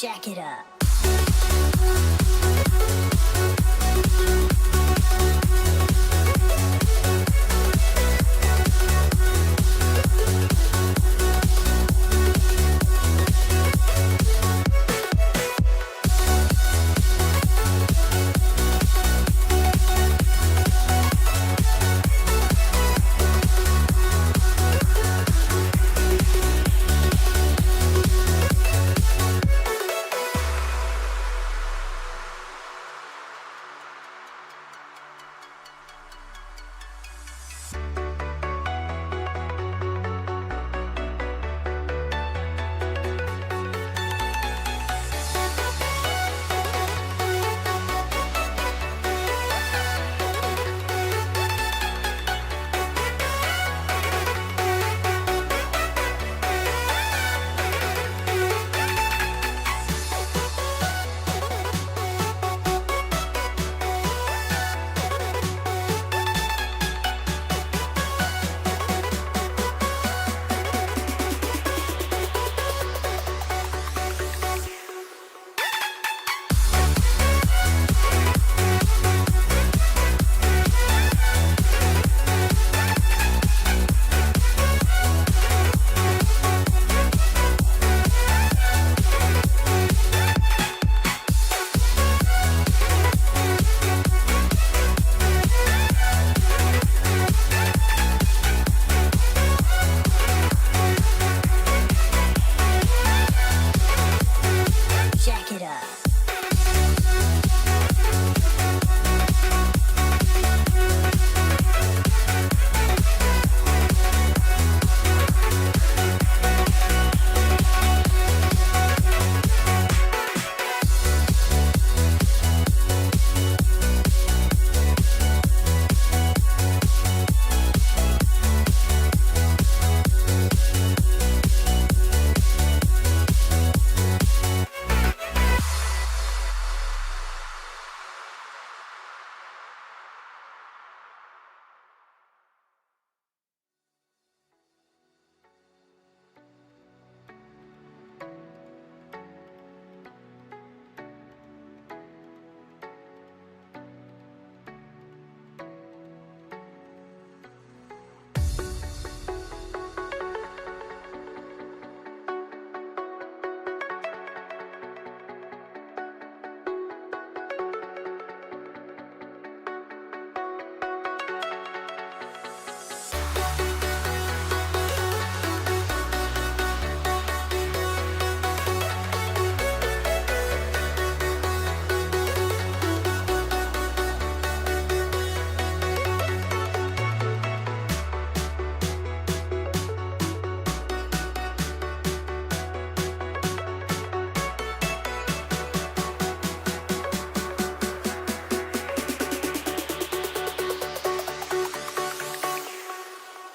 Jack it up.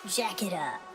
Jack it up.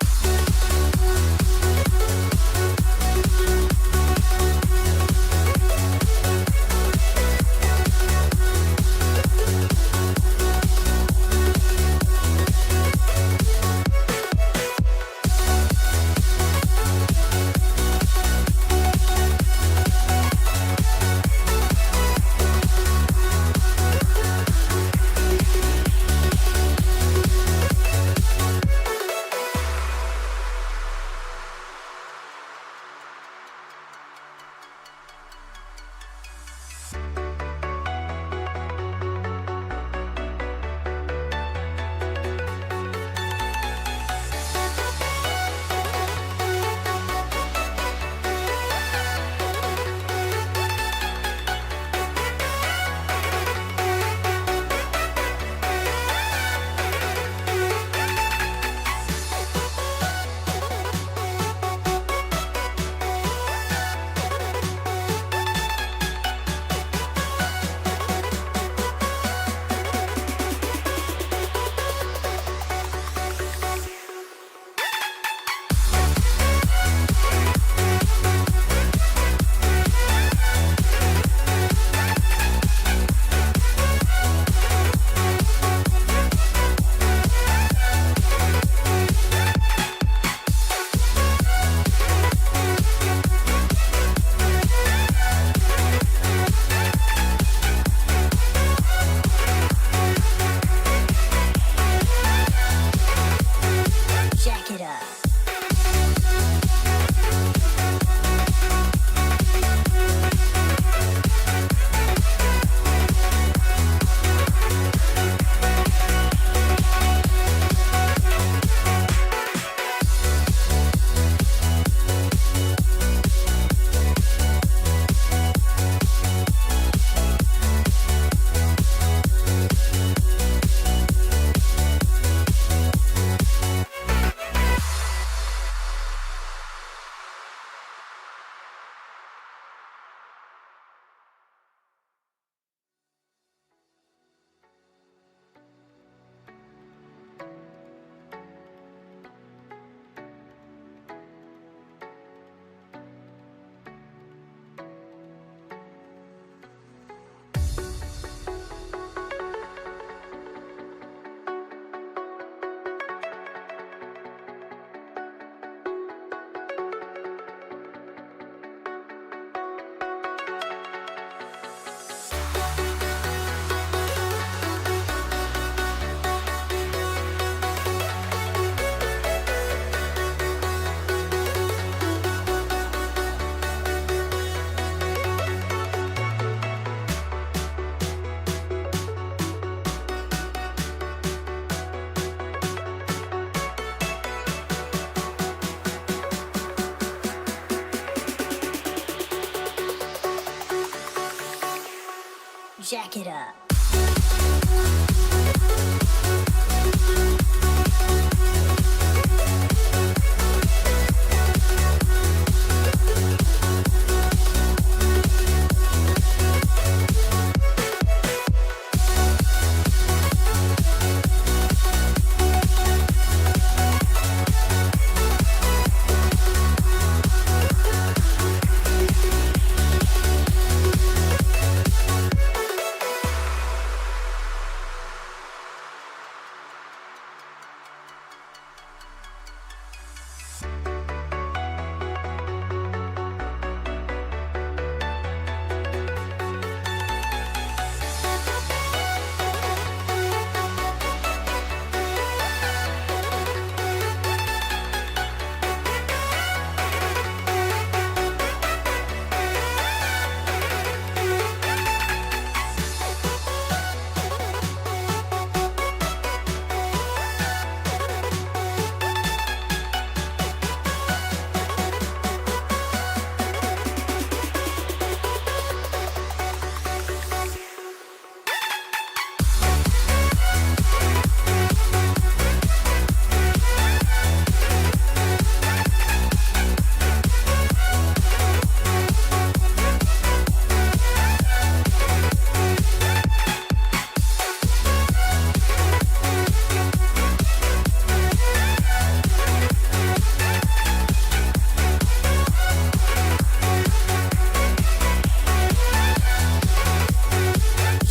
Jack it up.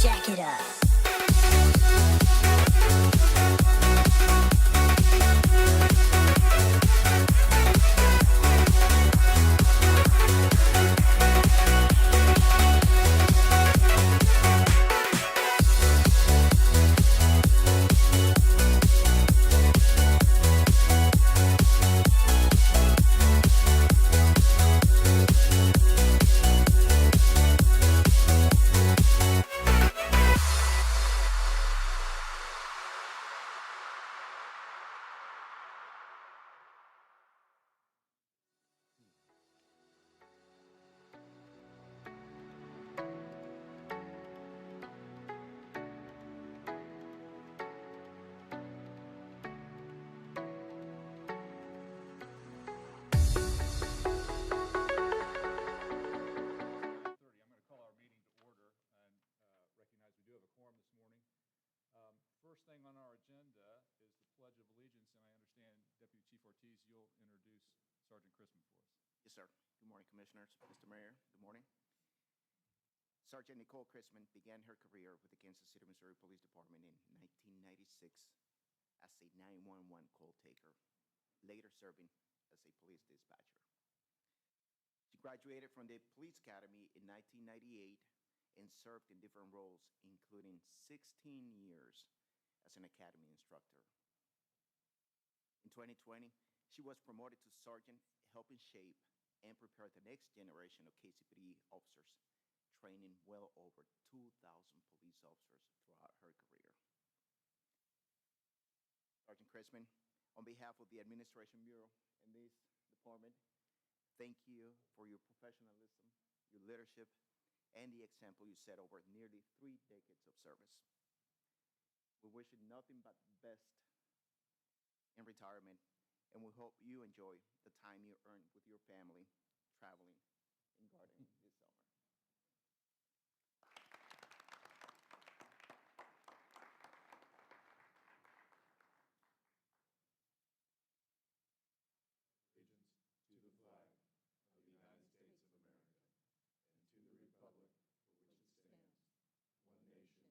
Jack it up. First thing on our agenda is the Pledge of Allegiance, and I understand Deputy Chief Ortiz, you'll introduce Sergeant Chrisman for us. Yes, sir. Good morning, Commissioners. Mr. Mayor, good morning. Sergeant Nicole Chrisman began her career with the Kansas City, Missouri Police Department in 1996 as a 911 call taker, later serving as a police dispatcher. She graduated from the Police Academy in 1998 and served in different roles, including 16 years as an academy instructor. In 2020, she was promoted to sergeant, helping shape and prepare the next generation of KCPD officers, training well over 2,000 police officers throughout her career. Sergeant Chrisman, on behalf of the Administration Bureau and this department, thank you for your professionalism, your leadership, and the example you set over nearly 3 decades of service. We wish you nothing but the best in retirement, and we hope you enjoy the time you earned with your family traveling and gardening this summer. Allegiance to the flag of the United States of America and to the republic for which it stands, one nation,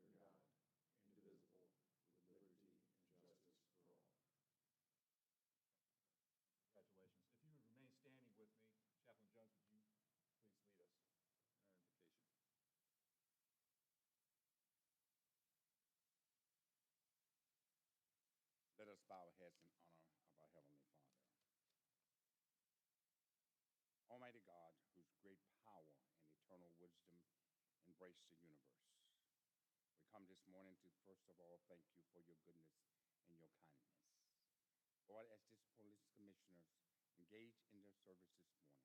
under God, indivisible, with liberty and justice for all. Congratulations. If you would remain standing with me, Chaplain Jones, would you please lead us in our invocation? Let us bow our heads in honor of our Heavenly Father. Almighty God, whose great power and eternal wisdom embrace the universe, we come this morning to first of all thank you for your goodness and your kindness. Lord, as these police commissioners engage in their service this morning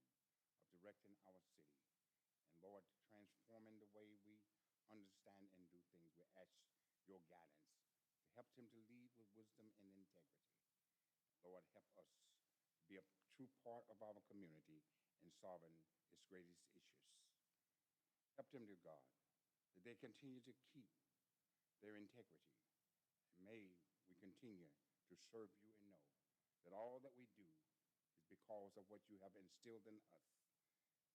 of directing our city, and Lord, transforming the way we your guidance, to help him to lead with wisdom and integrity. Lord, help us to be a true part of our community in solving its greatest issues. Help them, dear God, that they continue to keep their integrity. And may we continue to serve you and know that all that we do is because of what you have instilled in us.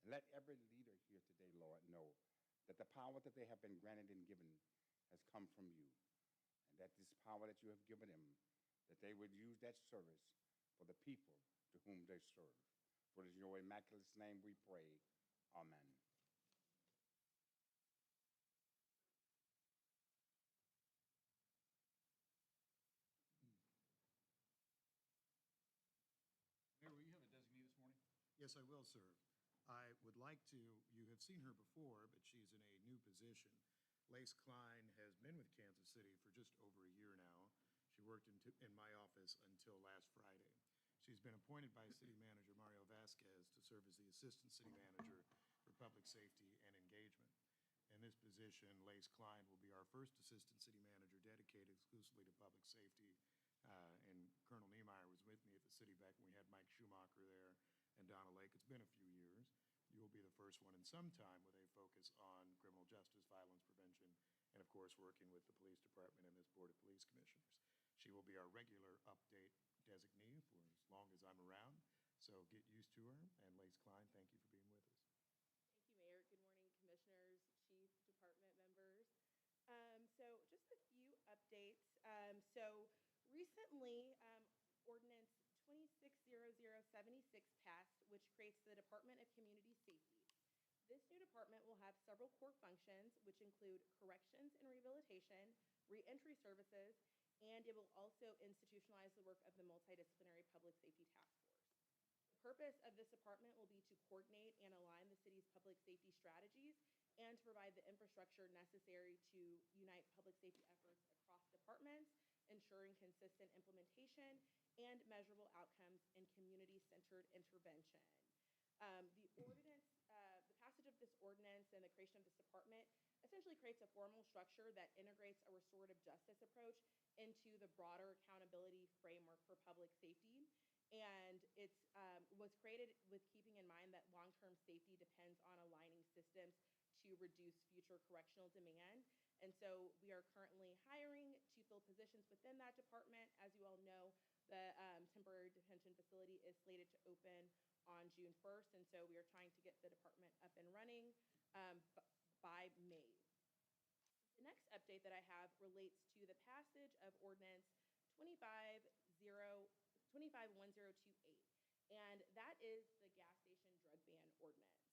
And let every leader here today, Lord, know that the power that they have been granted and given has come from you, and that this power that you have given them, that they would use that service for the people to whom they serve. For it is in your immaculate name we pray. Amen. Mayor, will you have a designee this morning? Yes, I will, sir. I would like to, you have seen her before, but she's in a new position. Lace Klein has been with Kansas City for just over a year now. She worked in my office until last Friday. She's been appointed by City Manager Mario Vasquez to serve as the Assistant City Manager for Public Safety and Engagement. In this position, Lace Klein will be our first Assistant City Manager dedicated exclusively to public safety. And Colonel Niemeyer was with me at the city back when we had Mike Schumacher there and Donna Lake. It's been a few years. You will be the first one in some time with a focus on criminal justice, violence prevention, and of course, working with the police department and this Board of Police Commissioners. She will be our regular update designee for as long as I'm around, so get used to her. And Lace Klein, thank you for being with us. Thank you, Mayor. Good morning, Commissioners, Chief, Department members. So just a few updates. Recently, Ordinance 260076 passed, which creates the Department of Community Safety. This new department will have several core functions, which include corrections and rehabilitation, reentry services, and it will also institutionalize the work of the Multidisciplinary Public Safety Task Force. The purpose of this department will be to coordinate and align the city's public safety strategies and to provide the infrastructure necessary to unite public safety efforts across departments, ensuring consistent implementation and measurable outcomes in community-centered intervention. The passage of this ordinance and the creation of this department essentially creates a formal structure that integrates a restorative justice approach into the broader accountability framework for public safety. And it was created with keeping in mind that long-term safety depends on aligning systems to reduce future correctional demand. And so we are currently hiring to fill positions within that department. As you all know, the temporary detention facility is slated to open on June 1st, and so we are trying to get the department up and running by May. The next update that I have relates to the passage of Ordinance 25128, and that is the gas station drug ban ordinance.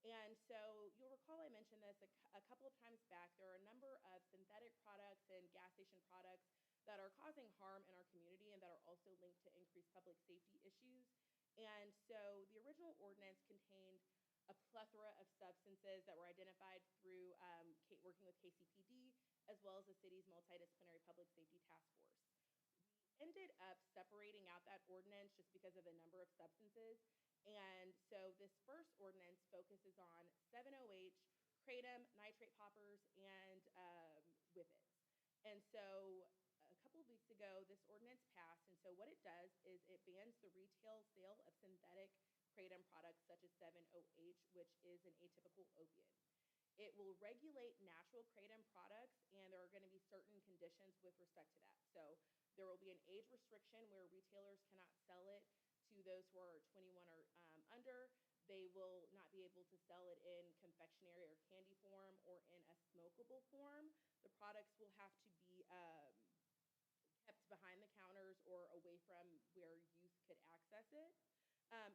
And so you'll recall I mentioned this a couple of times back. There are a number of synthetic products and gas station products that are causing harm in our community and that are also linked to increased public safety issues. And so the original ordinance contained a plethora of substances that were identified through working with KCPD, as well as the city's Multidisciplinary Public Safety Task Force. We ended up separating out that ordinance just because of the number of substances. And so this first ordinance focuses on 7-OH, kratom, nitrate poppers, and whippets. And so a couple of weeks ago, this ordinance passed. And so what it does is it bans the retail sale of synthetic kratom products such as 7-OH, which is an atypical opiate. It will regulate natural kratom products, and there are going to be certain conditions with respect to that. So there will be an age restriction where retailers cannot sell it to those who are 21 or under. They will not be able to sell it in confectionery or candy form or in a smokable form. The products will have to be kept behind the counters or away from where youth could access it.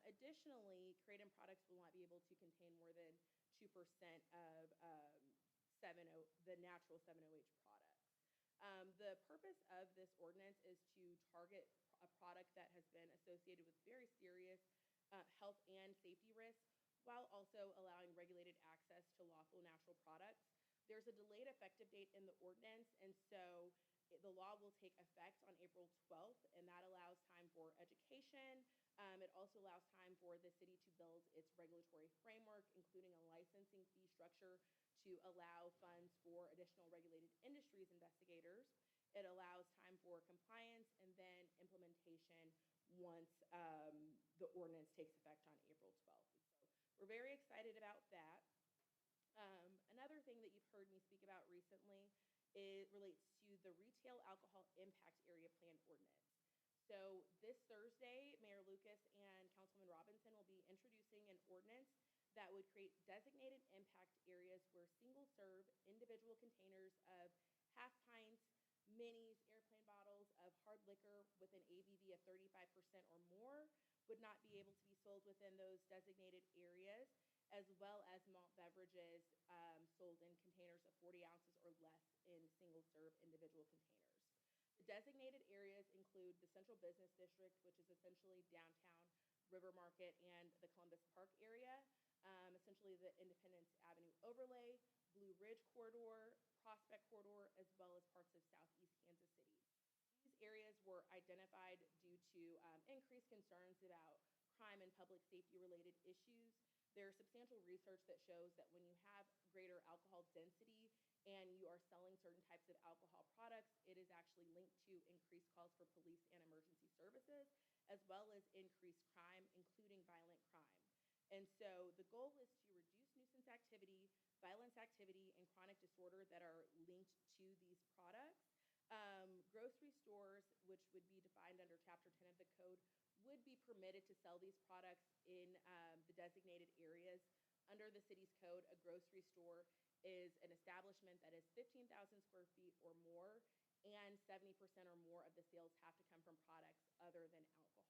Additionally, kratom products will not be able to contain more than 2% of the natural 7-OH products. The purpose of this ordinance is to target a product that has been associated with very serious health and safety risks, while also allowing regulated access to lawful natural products. There's a delayed effective date in the ordinance, and so the law will take effect on April 12th, and that allows time for education. It also allows time for the city to build its regulatory framework, including a licensing fee structure to allow funds for additional regulated industries investigators. It allows time for compliance and then implementation once the ordinance takes effect on April 12th. So we're very excited about that. Another thing that you've heard me speak about recently relates to the Retail Alcohol Impact Area Plan ordinance. So this Thursday, Mayor Lucas and Councilman Robinson will be introducing an ordinance that would create designated impact areas where single-serve individual containers of half pints, minis, airplane bottles of hard liquor with an ABV of 35% or more would not be able to be sold within those designated areas, as well as malt beverages sold in containers of 40 ounces or less in single-serve individual containers. The designated areas include the Central Business District, which is essentially downtown, River Market, and the Columbus Park area, essentially the Independence Avenue overlay, Blue Ridge Corridor, Prospect Corridor, as well as parts of Southeast Kansas City. These areas were identified due to increased concerns about crime and public safety related issues. There's substantial research that shows that when you have greater alcohol density and you are selling certain types of alcohol products, it is actually linked to increased calls for police and emergency services, as well as increased crime, including violent crime. And so the goal is to reduce nuisance activity, violence activity, and chronic disorder that are linked to these products. Grocery stores, which would be defined under Chapter 10 of the code, would be permitted to sell these products in the designated areas. Under the city's code, a grocery store is an establishment that is 15,000 square feet or more, and 70% or more of the sales have to come from products other than alcohol.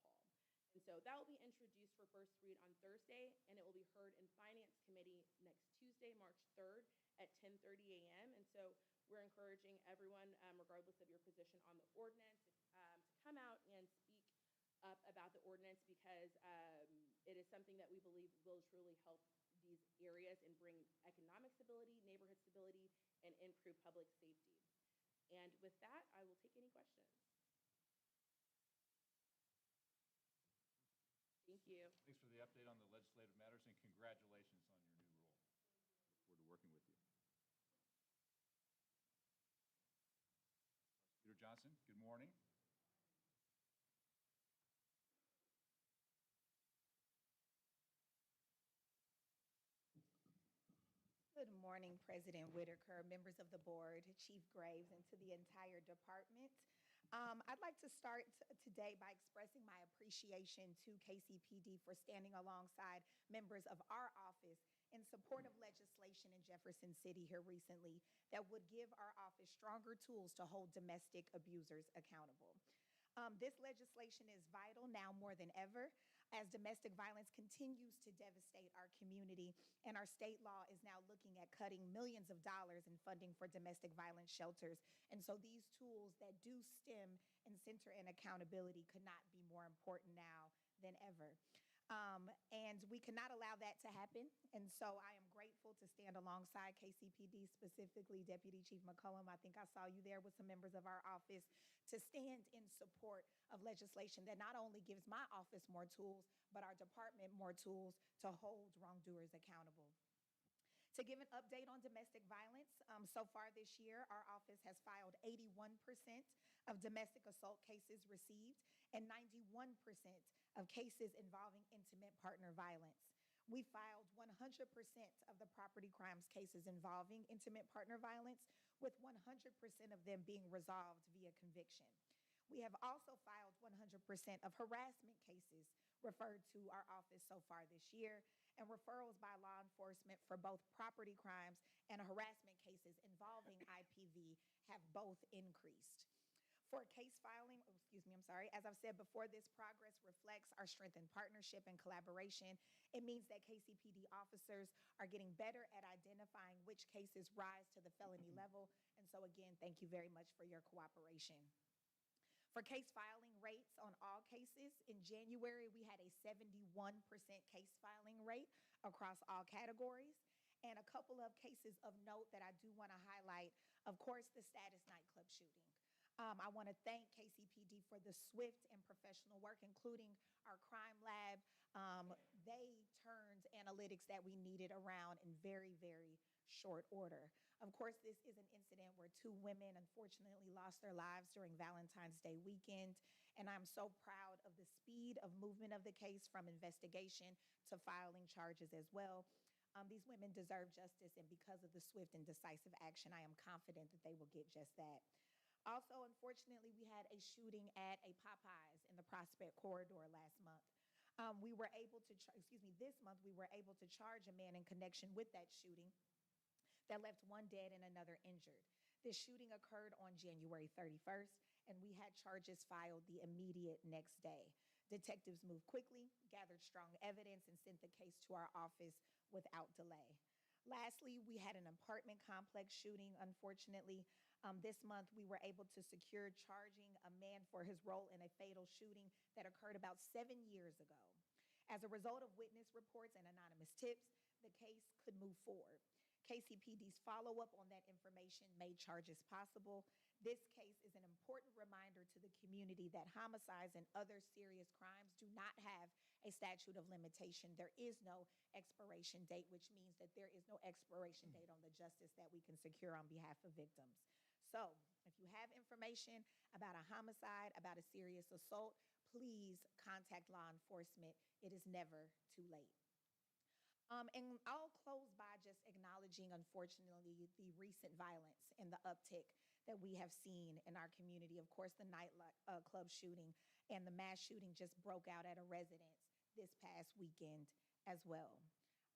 And so that will be introduced for first read on Thursday, and it will be heard in Finance Committee next Tuesday, March 3rd at 10:30 a.m. And so we're encouraging everyone, regardless of your position on the ordinance, to come out and speak up about the ordinance, because it is something that we believe will truly help these areas and bring economic stability, neighborhood stability, and improve public safety. And with that, I will take any questions. Thank you. Thanks for the update on the legislative matters, and congratulations on your new role. Look forward to working with you. Prosecutor Johnson, good morning. Good morning, President Whitaker, members of the board, Chief Graves, and to the entire department. I'd like to start today by expressing my appreciation to KCPD for standing alongside members of our office in support of legislation in Jefferson City here recently that would give our office stronger tools to hold domestic abusers accountable. This legislation is vital now more than ever, as domestic violence continues to devastate our community, and our state law is now looking at cutting millions of dollars in funding for domestic violence shelters. And so these tools that do stem and center in accountability could not be more important now than ever. And we cannot allow that to happen. And so I am grateful to stand alongside KCPD, specifically Deputy Chief McCollum. I think I saw you there with some members of our office to stand in support of legislation that not only gives my office more tools, but our department more tools to hold wrongdoers accountable. To give an update on domestic violence, so far this year, our office has filed 81% of domestic assault cases received and 91% of cases involving intimate partner violence. We filed 100% of the property crimes cases involving intimate partner violence, with 100% of them being resolved via conviction. We have also filed 100% of harassment cases referred to our office so far this year, and referrals by law enforcement for both property crimes and harassment cases involving IPV have both increased. For case filing, as I've said before, this progress reflects our strengthened partnership and collaboration. It means that KCPD officers are getting better at identifying which cases rise to the felony level. And so again, thank you very much for your cooperation. For case filing rates on all cases, in January, we had a 71% case filing rate across all categories. And a couple of cases of note that I do want to highlight, of course, the Status nightclub shooting. I want to thank KCPD for the swift and professional work, including our crime lab. They turned analytics that we needed around in very, very short order. Of course, this is an incident where two women unfortunately lost their lives during Valentine's Day weekend, and I'm so proud of the speed of movement of the case from investigation to filing charges as well. These women deserve justice, and because of the swift and decisive action, I am confident that they will get just that. Also, unfortunately, we had a shooting at a Popeyes in the Prospect Corridor last month. We were able to, this month, we were able to charge a man in connection with that shooting that left one dead and another injured. This shooting occurred on January 31st, and we had charges filed the immediate next day. Detectives moved quickly, gathered strong evidence, and sent the case to our office without delay. Lastly, we had an apartment complex shooting, unfortunately. This month, we were able to secure charging a man for his role in a fatal shooting that occurred about 7 years ago. As a result of witness reports and anonymous tips, the case could move forward. KCPD's follow-up on that information made charges possible. This case is an important reminder to the community that homicides and other serious crimes do not have a statute of limitation. There is no expiration date, which means that there is no expiration date on the justice that we can secure on behalf of victims. So, if you have information about a homicide, about a serious assault, please contact law enforcement. It is never too late. And I'll close by just acknowledging, unfortunately, the recent violence and the uptick that we have seen in our community. Of course, the club shooting and the mass shooting just broke out at a residence this past weekend as well.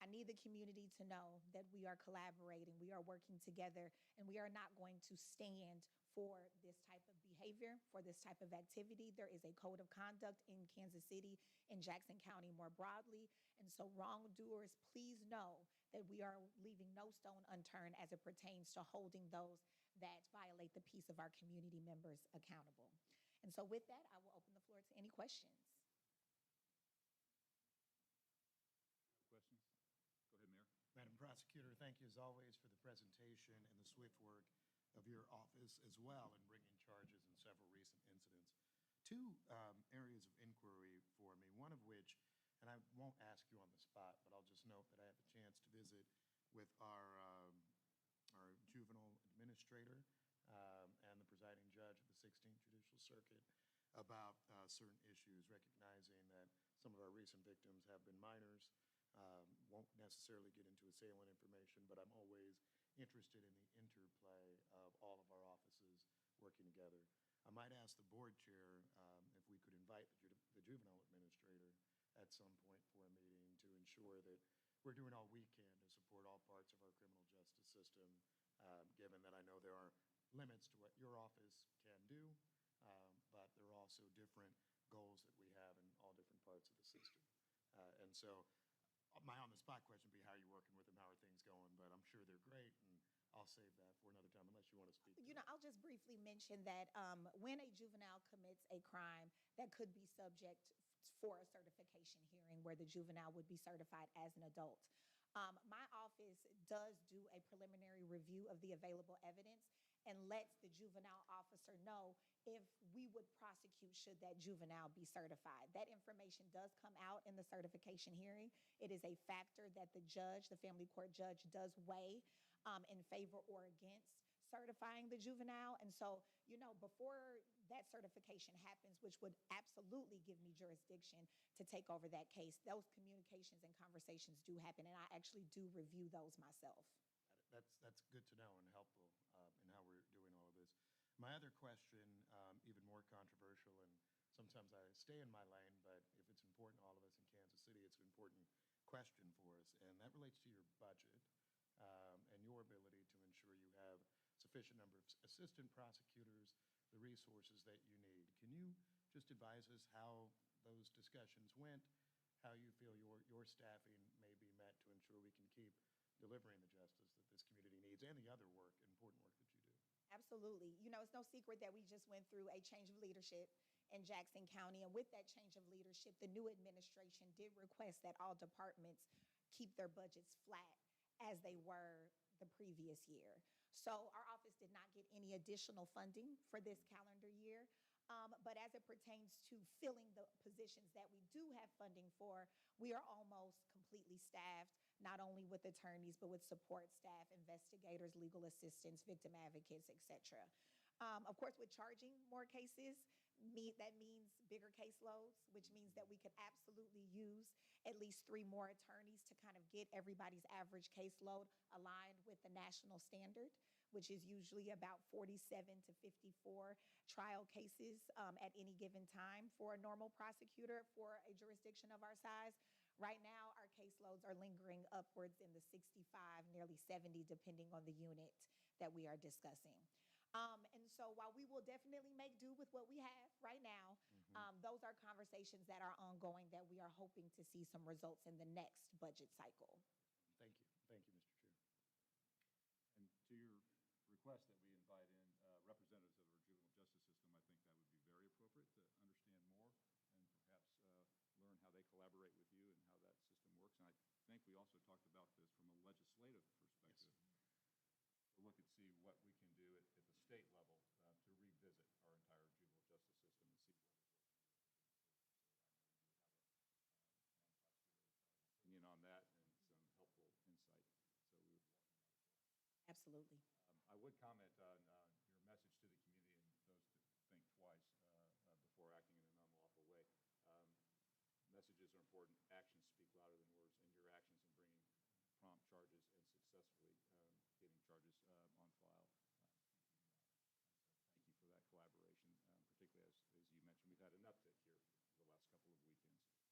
I need the community to know that we are collaborating, we are working together, and we are not going to stand for this type of behavior, for this type of activity. There is a code of conduct in Kansas City, in Jackson County more broadly. And so wrongdoers, please know that we are leaving no stone unturned as it pertains to holding those that violate the peace of our community members accountable. And so with that, I will open the floor to any questions. Questions? Go ahead, Mayor. Madam Prosecutor, thank you as always for the presentation and the swift work of your office as well in bringing charges in several recent incidents. Two areas of inquiry for me, one of which, and I won't ask you on the spot, but I'll just note that I had the chance to visit with our juvenile administrator and the presiding judge of the 16th Judicial Circuit about certain issues, recognizing that some of our recent victims have been minors. Won't necessarily get into assailant information, but I'm always interested in the interplay of all of our offices working together. I might ask the board chair if we could invite the juvenile administrator at some point for a meeting to ensure that we're doing all we can to support all parts of our criminal justice system, given that I know there are limits to what your office can do, but there are also different goals that we have in all different parts of the system. And so my on-the-spot question would be, how are you working with them? How are things going? But I'm sure they're great, and I'll save that for another time unless you want to speak to I'll just briefly mention that when a juvenile commits a crime that could be subject for a certification hearing where the juvenile would be certified as an adult, my office does do a preliminary review of the available evidence and lets the juvenile officer know if we would prosecute should that juvenile be certified. That information does come out in the certification hearing. It is a factor that the judge, the family court judge, does weigh in favor or against certifying the juvenile. And so, before that certification happens, which would absolutely give me jurisdiction to take over that case, those communications and conversations do happen, and I actually do review those myself. That's good to know and helpful in how we're doing all of this. My other question, even more controversial, and sometimes I stay in my lane, but if it's important to all of us in Kansas City, it's an important question for us, and that relates to your budget and your ability to ensure you have sufficient number of assistant prosecutors, the resources that you need. Can you just advise us how those discussions went, how you feel your staffing may be met to ensure we can keep delivering the justice that this community needs and the other work, important work that you do? Absolutely. It's no secret that we just went through a change of leadership in Jackson County. And with that change of leadership, the new administration did request that all departments keep their budgets flat as they were the previous year. So our office did not get any additional funding for this calendar year. But as it pertains to filling the positions that we do have funding for, we are almost completely staffed, not only with attorneys, but with support staff, investigators, legal assistants, victim advocates, et cetera. Of course, with charging more cases, that means bigger caseloads, which means that we could absolutely use at least 3 more attorneys to kind of get everybody's average caseload aligned with the national standard, which is usually about 47 to 54 trial cases at any given time for a normal prosecutor for a jurisdiction of our size. Right now, our caseloads are lingering upwards in the 65, nearly 70, depending on the unit that we are discussing. And so while we will definitely make do with what we have right now, those are conversations that are ongoing that we are hoping to see some results in the next budget cycle. Thank you. Thank you, Mr. Chair. And to your request that we invite in representatives of our juvenile justice system, I think that would be very appropriate to understand more and perhaps learn how they collaborate with you and how that system works. And I think we also talked about this from a legislative perspective. Yes. To look and see what we can do at the state level to revisit our entire juvenile justice system and see what is working and what could be improved. So I know you have a non-prosecutor opinion on that and some helpful insight. So we would welcome that as well. Absolutely. I would comment on your message to the community and those to think twice before acting in an unlawful way. Messages are important. Actions speak louder than words, and your actions in bringing prompt charges and successfully getting charges on file speak even louder. And so thank you for that collaboration, particularly as you mentioned. We've had an uptick here the last couple of weekends.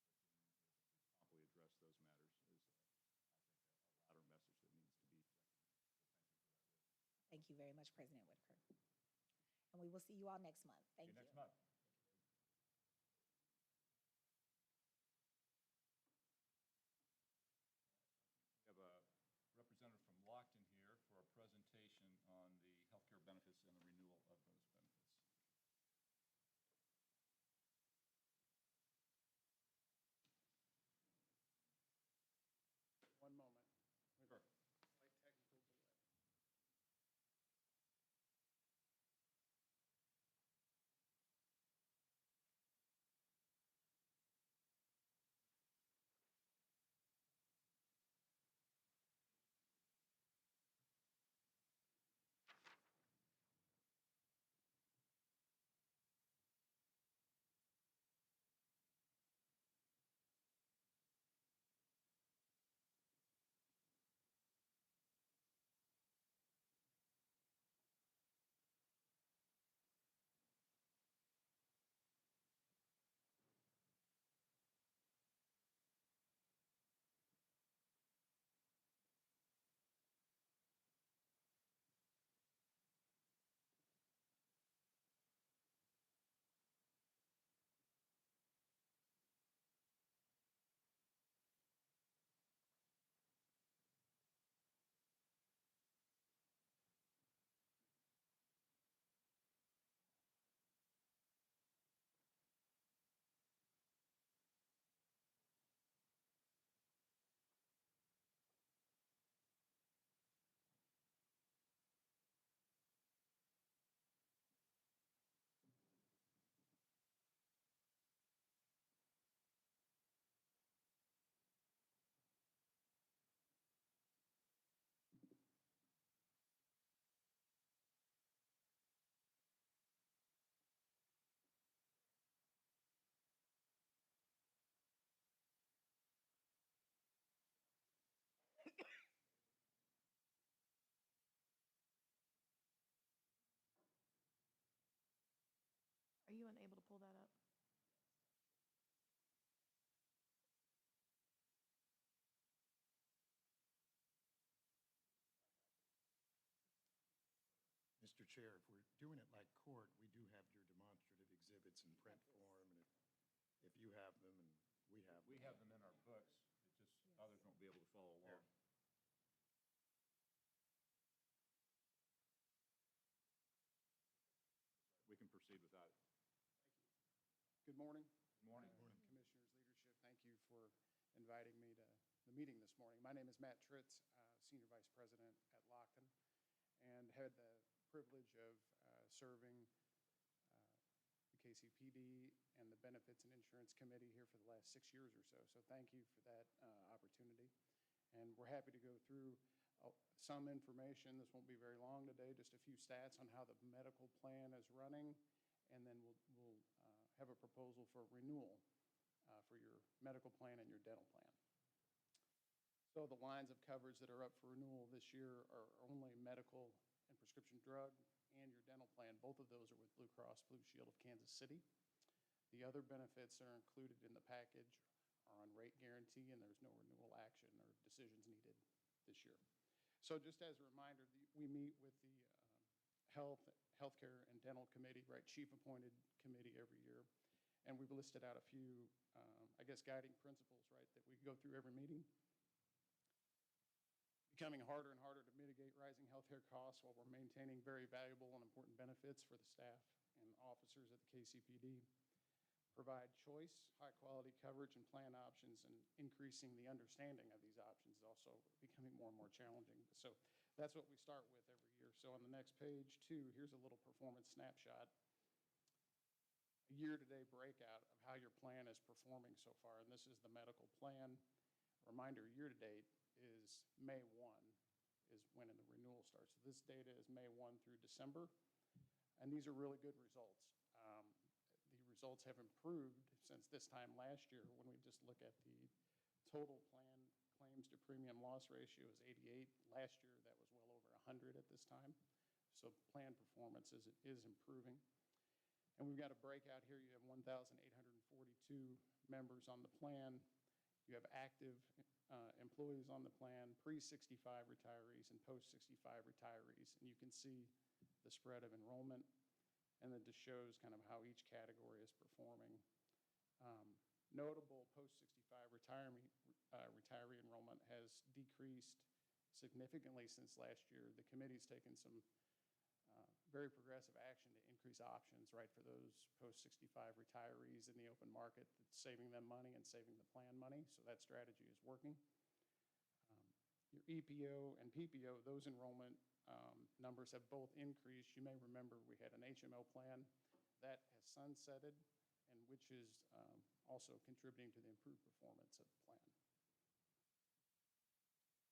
But to able to promptly address those matters is, I think, a louder message that needs to be seconded. So thank you for that, Liz. Thank you very much, President Whitaker. And we will see you all next month. Thank See you you. next month. We have a representative from Lockton here for a presentation on the healthcare benefits and the renewal of those benefits. One moment. Sure. Slight technical delay. Are you unable to pull that up? Mr. Chair, if we're doing it like court, we do have your demonstrative exhibits in print form, and if you have them and we have them. We have them in our books. It just, others won't be able to follow along. We can proceed without it. Thank you. Good morning. Good morning. Commissioners, leadership, thank you for inviting me to the meeting this morning. My name is Matt Tritz, Senior Vice President at Lockton, and had the privilege of serving the KCPD and the Benefits and Insurance Committee here for the last 6 years or so. So thank you for that opportunity. And we're happy to go through some information. This won't be very long today, just a few stats on how the medical plan is running. And then we'll have a proposal for renewal for your medical plan and your dental plan. So the lines of coverage that are up for renewal this year are only medical and prescription drug and your dental plan. Both of those are with Blue Cross Blue Shield of Kansas City. The other benefits that are included in the package are on rate guarantee, and there's no renewal action or decisions needed this year. So just as a reminder, we meet with the Healthcare and Dental Committee, right, chief-appointed committee every year. And we've listed out a few, guiding principles, right, that we go through every meeting. Becoming harder and harder to mitigate rising healthcare costs while we're maintaining very valuable and important benefits for the staff and officers at the KCPD. Provide choice, high-quality coverage and plan options, and increasing the understanding of these options is also becoming more and more challenging. So that's what we start with every year. So on the next page, 2, here's a little performance snapshot. A year-to-date breakout of how your plan is performing so far, and this is the medical plan. Reminder, year-to-date is May 1 is when the renewal starts. So this data is May 1 through December, and these are really good results. The results have improved since this time last year. When we just look at the total plan claims to premium loss ratio is 88. Last year, that was well over 100 at this time. So plan performance is improving. And we've got a breakout here. You have 1,842 members on the plan. You have active employees on the plan, pre-65 retirees and post-65 retirees. And you can see the spread of enrollment. And then just shows kind of how each category is performing. Notable post-65 retiree enrollment has decreased significantly since last year. The committee's taken some very progressive action to increase options, right, for those post-65 retirees in the open market that's saving them money and saving the plan money. So that strategy is working. Your EPO and PPO, those enrollment numbers have both increased. You may remember we had an HMO plan that has sunsetted, and which is also contributing to the improved performance of the plan.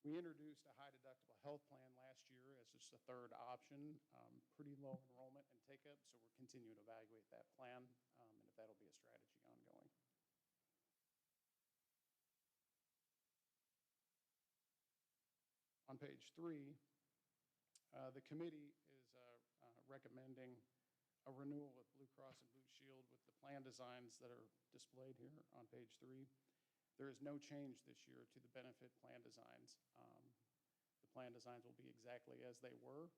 We introduced a high deductible health plan last year as just a third option. Pretty low enrollment and take-up, so we're continuing to evaluate that plan and if that'll be a strategy ongoing. On page 3, the committee is recommending a renewal with Blue Cross and Blue Shield with the plan designs that are displayed here on page 3. There is no change this year to the benefit plan designs. The plan designs will be exactly as they were.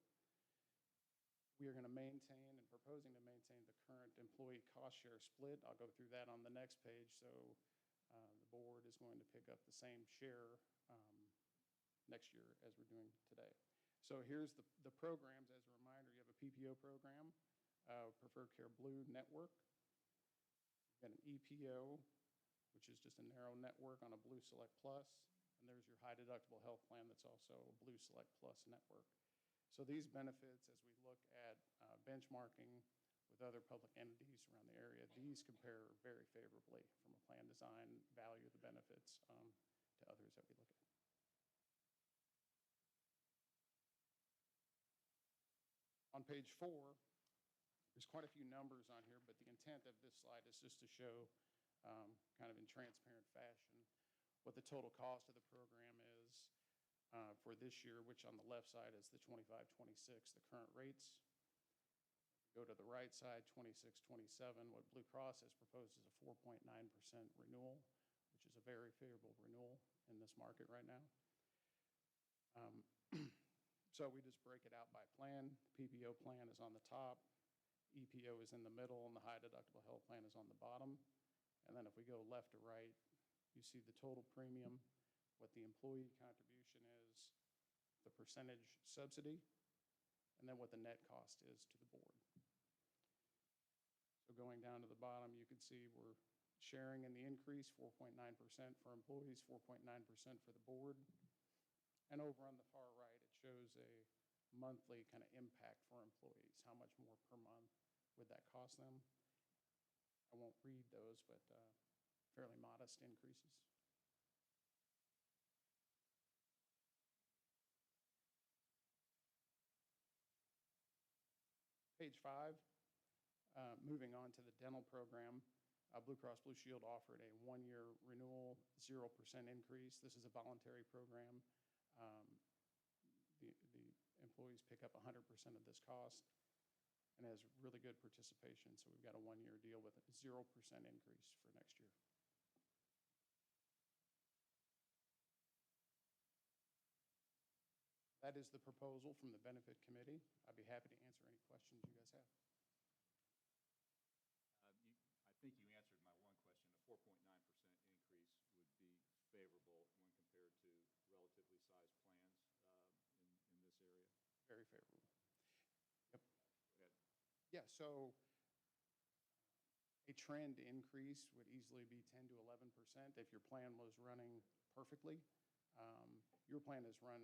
We are going to maintain and proposing to maintain the current employee cost share split. I'll go through that on the next page. So the board is going to pick up the same share next year as we're doing today. So here's the programs. As a reminder, you have a PPO program, Preferred Care Blue Network. You've got an EPO, which is just a narrow network on a Blue Select Plus. And there's your high deductible health plan that's also a Blue Select Plus network. So these benefits, as we look at benchmarking with other public entities around the area, these compare very favorably from a plan design, value of the benefits to others that we look at. On page 4, there's quite a few numbers on here, but the intent of this slide is just to show kind of in transparent fashion what the total cost of the program is for this year, which on the left side is the 25-26, the current rates. Go to the right side, 26-27, what Blue Cross has proposed is a 4.9% renewal, which is a very favorable renewal in this market right now. So we just break it out by plan. PPO plan is on the top, EPO is in the middle, and the high deductible health plan is on the bottom. And then if we go left to right, you see the total premium, what the employee contribution is, the percentage subsidy, and then what the net cost is to the board. So going down to the bottom, you can see we're sharing in the increase, 4.9% for employees, 4.9% for the board. And over on the far right, it shows a monthly kind of impact for employees. How much more per month would that cost them? I won't read those, but fairly modest increases. Page 5, moving on to the dental program. Blue Cross Blue Shield offered a one-year renewal, 0% increase. This is a voluntary program. The employees pick up 100% of this cost and has really good participation. So we've got a one-year deal with a 0% increase for next year. That is the proposal from the benefit committee. I'd be happy to answer any questions you guys have. I think you answered my one question. A 4.9% increase would be favorable when compared to relatively sized plans in this area. Very favorable. Yep. Go ahead. Yeah, so a trend increase would easily be 10 to 11% if your plan was running perfectly. Your plan is run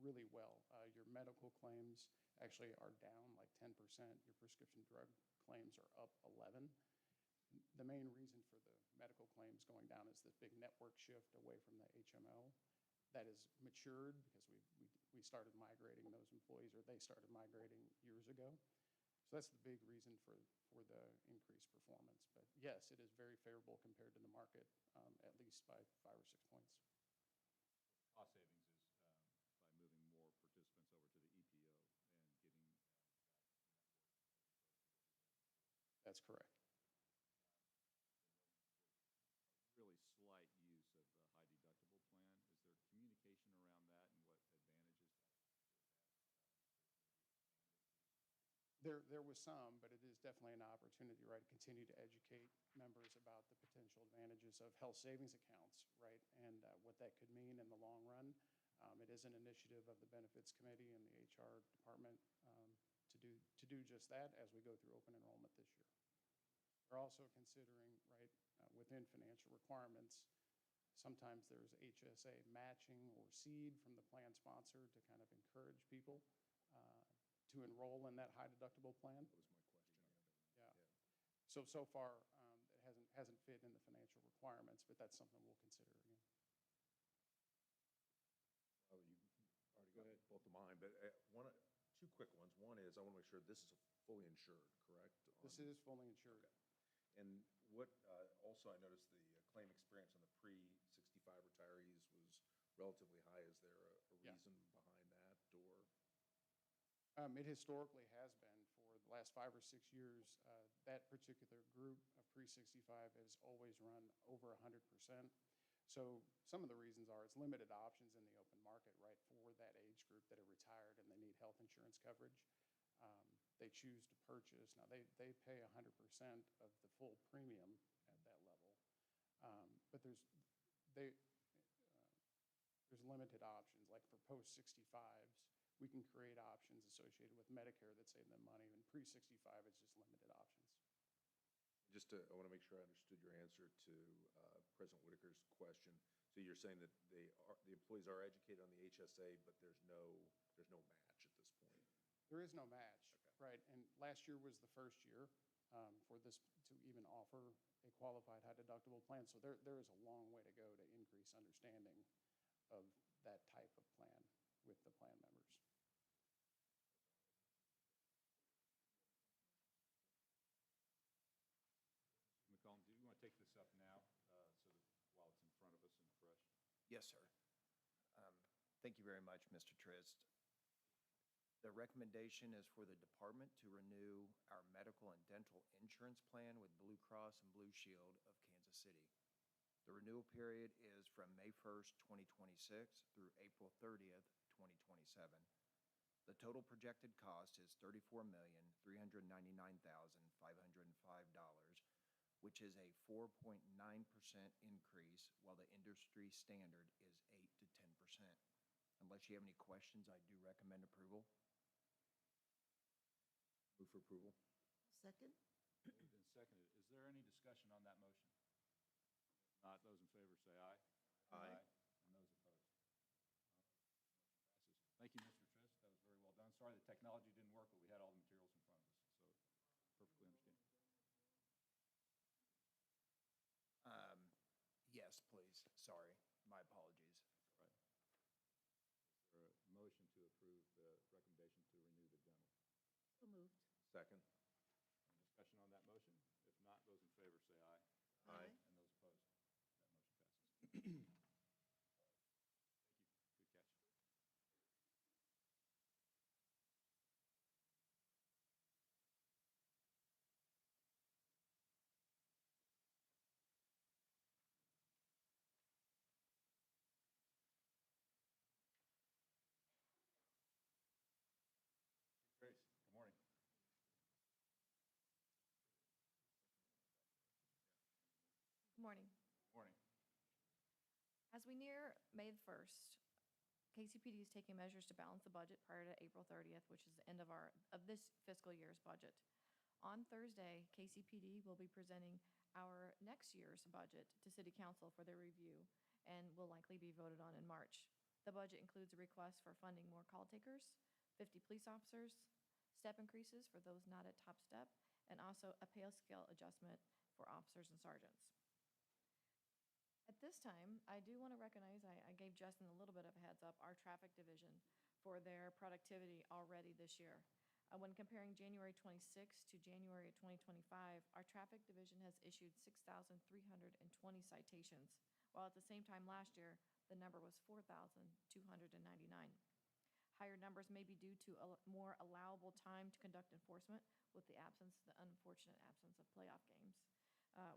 really well. Your medical claims actually are down like 10%. Your prescription drug claims are up 11. The main reason for the medical claims going down is this big network shift away from the HMO. That has matured because we started migrating those employees, or they started migrating years ago. So that's the big reason for the increased performance. But yes, it is very favorable compared to the market, at least by 5 or 6 points. The cost savings is by moving more participants over to the EPO and getting that network as opposed to what you had before. That's correct. Really slight use of the high deductible plan. Is there communication around that and what advantages that should have to maybe expand it, please? There was some, but it is definitely an opportunity, right, to continue to educate members about the potential advantages of health savings accounts, right, and what that could mean in the long run. It is an initiative of the Benefits Committee and the HR department to do just that as we go through open enrollment this year. We're also considering, right, within financial requirements, sometimes there's HSA matching or seed from the plan sponsor to kind of encourage people to enroll in that high deductible plan. That was my question. Yeah. So far, it hasn't fit in the financial requirements, but that's something we'll consider again. Well, you already got both of mine, but two quick ones. One is I want to make sure this is fully insured, correct? This is fully insured. Okay. And what also I noticed the claim experience on the pre-65 retirees was relatively high. Is there a reason behind that, or? It historically has been for the last 5 or 6 years. That particular group of pre-65 has always run over 100%. So some of the reasons are it's limited options in the open market, right, for that age group that are retired and they need health insurance coverage. They choose to purchase. Now, they pay 100% of the full premium at that level. But there's limited options. Like for post-65s, we can create options associated with Medicare that save them money. And pre-65, it's just limited options. I want to make sure I understood your answer to President Whitaker's question. So you're saying that the employees are educated on the HSA, but there's no match at this point? There is no match, Okay. right? And last year was the first year for this to even offer a qualified high deductible plan. So there is a long way to go to increase understanding of that type of plan with the plan members. McCollum, do you want to take this up now so that while it's in front of us and fresh? Yes, sir. Thank you very much, Mr. Trist. The recommendation is for the department to renew our medical and dental insurance plan with Blue Cross and Blue Shield of Kansas City. The renewal period is from May 1st, 2026 through April 30th, 2027. The total projected cost is $34,399,505, which is a 4.9% increase, while the industry standard is 8 to 10%. Unless you have any questions, I do recommend approval. Move for approval. Second? Moved and seconded. Is there any discussion on that motion? If not, those in favor say aye. Aye. And those opposed? All right. Motion passes. Thank you, Mr. Trist. That was very well done. Sorry the technology didn't work, but we had all the materials in front of us, so perfectly understand. Sorry, my apologies. Right. Is there a motion to approve the recommendation to renew the dental? So moved. Second? Any discussion on that motion? If not, those in favor say aye. Aye. And those opposed? That motion passes. Thank you. Good catch. Grace, good morning. Good morning. Morning. As we near May the 1st, KCPD is taking measures to balance the budget prior to April 30th, which is the end of this fiscal year's budget. On Thursday, KCPD will be presenting our next year's budget to City Council for their review and will likely be voted on in March. The budget includes a request for funding more call takers, 50 police officers, step increases for those not at top step, and also a pay scale adjustment for officers and sergeants. At this time, I do want to recognize, I gave Justin a little bit of a heads up, our traffic division for their productivity already this year. When comparing January 26 to January 2025, our traffic division has issued 6,320 citations, while at the same time last year, the number was 4,299. Higher numbers may be due to a more allowable time to conduct enforcement with the unfortunate absence of playoff games,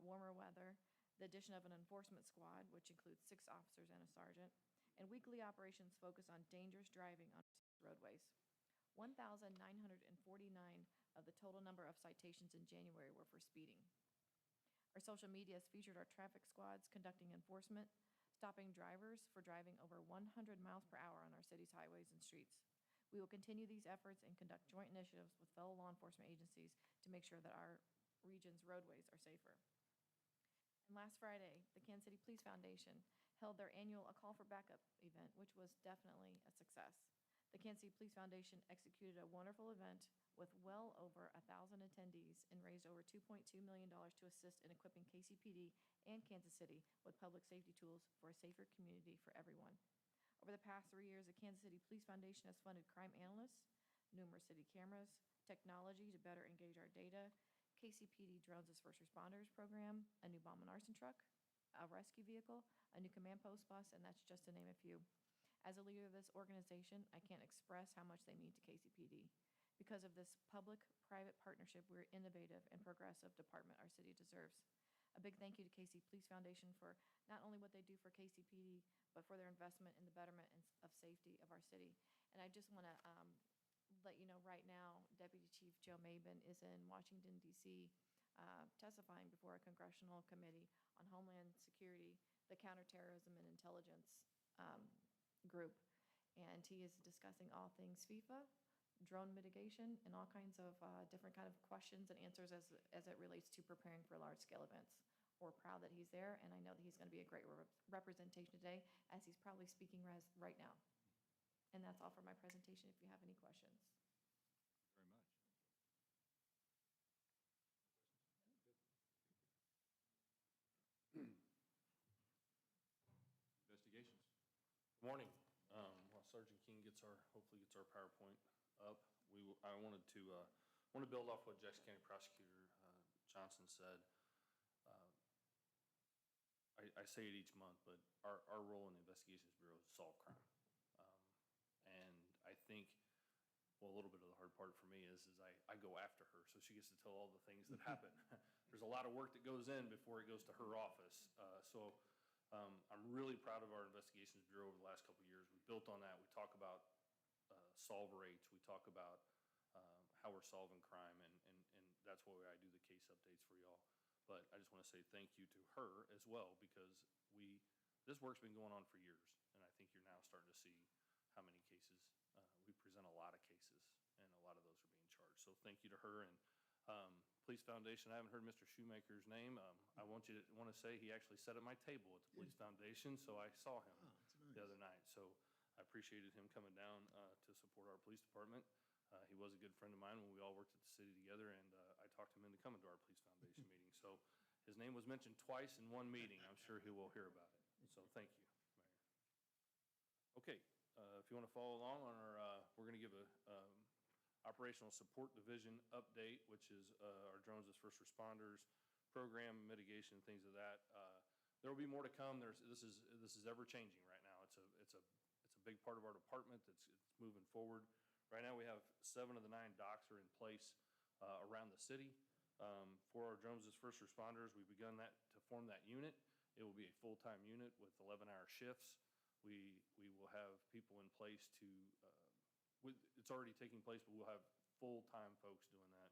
warmer weather, the addition of an enforcement squad, which includes 6 officers and a sergeant, and weekly operations focus on dangerous driving on roadways. 1,949 of the total number of citations in January were for speeding. Our social media has featured our traffic squads conducting enforcement, stopping drivers for driving over 100 miles per hour on our city's highways and streets. We will continue these efforts and conduct joint initiatives with fellow law enforcement agencies to make sure that our region's roadways are safer. And last Friday, the Kansas City Police Foundation held their annual A Call for Backup event, which was definitely a success. The Kansas City Police Foundation executed a wonderful event with well over 1,000 attendees and raised over $2.2 million to assist in equipping KCPD and Kansas City with public safety tools for a safer community for everyone. Over the past 3 years, the Kansas City Police Foundation has funded crime analysts, numerous city cameras, technology to better engage our data, KCPD Drones as First Responders program, a new bomb and arson truck, a rescue vehicle, a new command post bus, and that's just to name a few. As a leader of this organization, I can't express how much they mean to KCPD. Because of this public-private partnership, we're an innovative and progressive department our city deserves. A big thank you to KC Police Foundation for not only what they do for KCPD, but for their investment in the betterment of safety of our city. And I just want to let you know right now, Deputy Chief Joe Maben is in Washington, D.C., testifying before a congressional committee on Homeland Security, the Counterterrorism and Intelligence group. And he is discussing all things FIFA, drone mitigation, and all kinds of different kind of questions and answers as it relates to preparing for large-scale events. We're proud that he's there, and I know that he's going to be a great representation today, as he's probably speaking right now. And that's all for my presentation, if you have any questions. Very much. Investigations. Good morning. While Sergeant King hopefully gets our PowerPoint up, I wanted to build off what Jackson County Prosecutor Johnson said. I say it each month, but our role in the Investigations Bureau is to solve crime. And I think, well, a little bit of the hard part for me is I go after her, so she gets to tell all the things that happen. There's a lot of work that goes in before it goes to her office. I'm really proud of our Investigations Bureau over the last couple of years. We built on that. We talk about solve rates. We talk about how we're solving crime, and that's why I do the case updates for y'all. But I just want to say thank you to her as well, because this work's been going on for years, and I think you're now starting to see how many cases. We present a lot of cases, and a lot of those are being charged. So thank you to her. And Police Foundation, I haven't heard Mr. Shoemaker's name. I want to say he actually sat at my table at the Police Foundation, so I saw him the other night. So I appreciated him coming down to support our police department. He was a good friend of mine when we all worked at the city together, and I talked him into coming to our Police Foundation meeting. So his name was mentioned twice in one meeting. I'm sure he will hear about it. So So thank you, Mayor. Okay, if you want to follow along on our, we're going to give a operational support division update, which is our drones as first responders program, mitigation, things of that. There will be more to come. This is ever changing right now. It's a big part of our department. It's moving forward. Right now, we have 7 of the 9 docks are in place around the city. For our drones as first responders, we've begun to form that unit. It will be a full-time unit with 11-hour shifts. We will have people in place it's already taking place, but we'll have full-time folks doing that,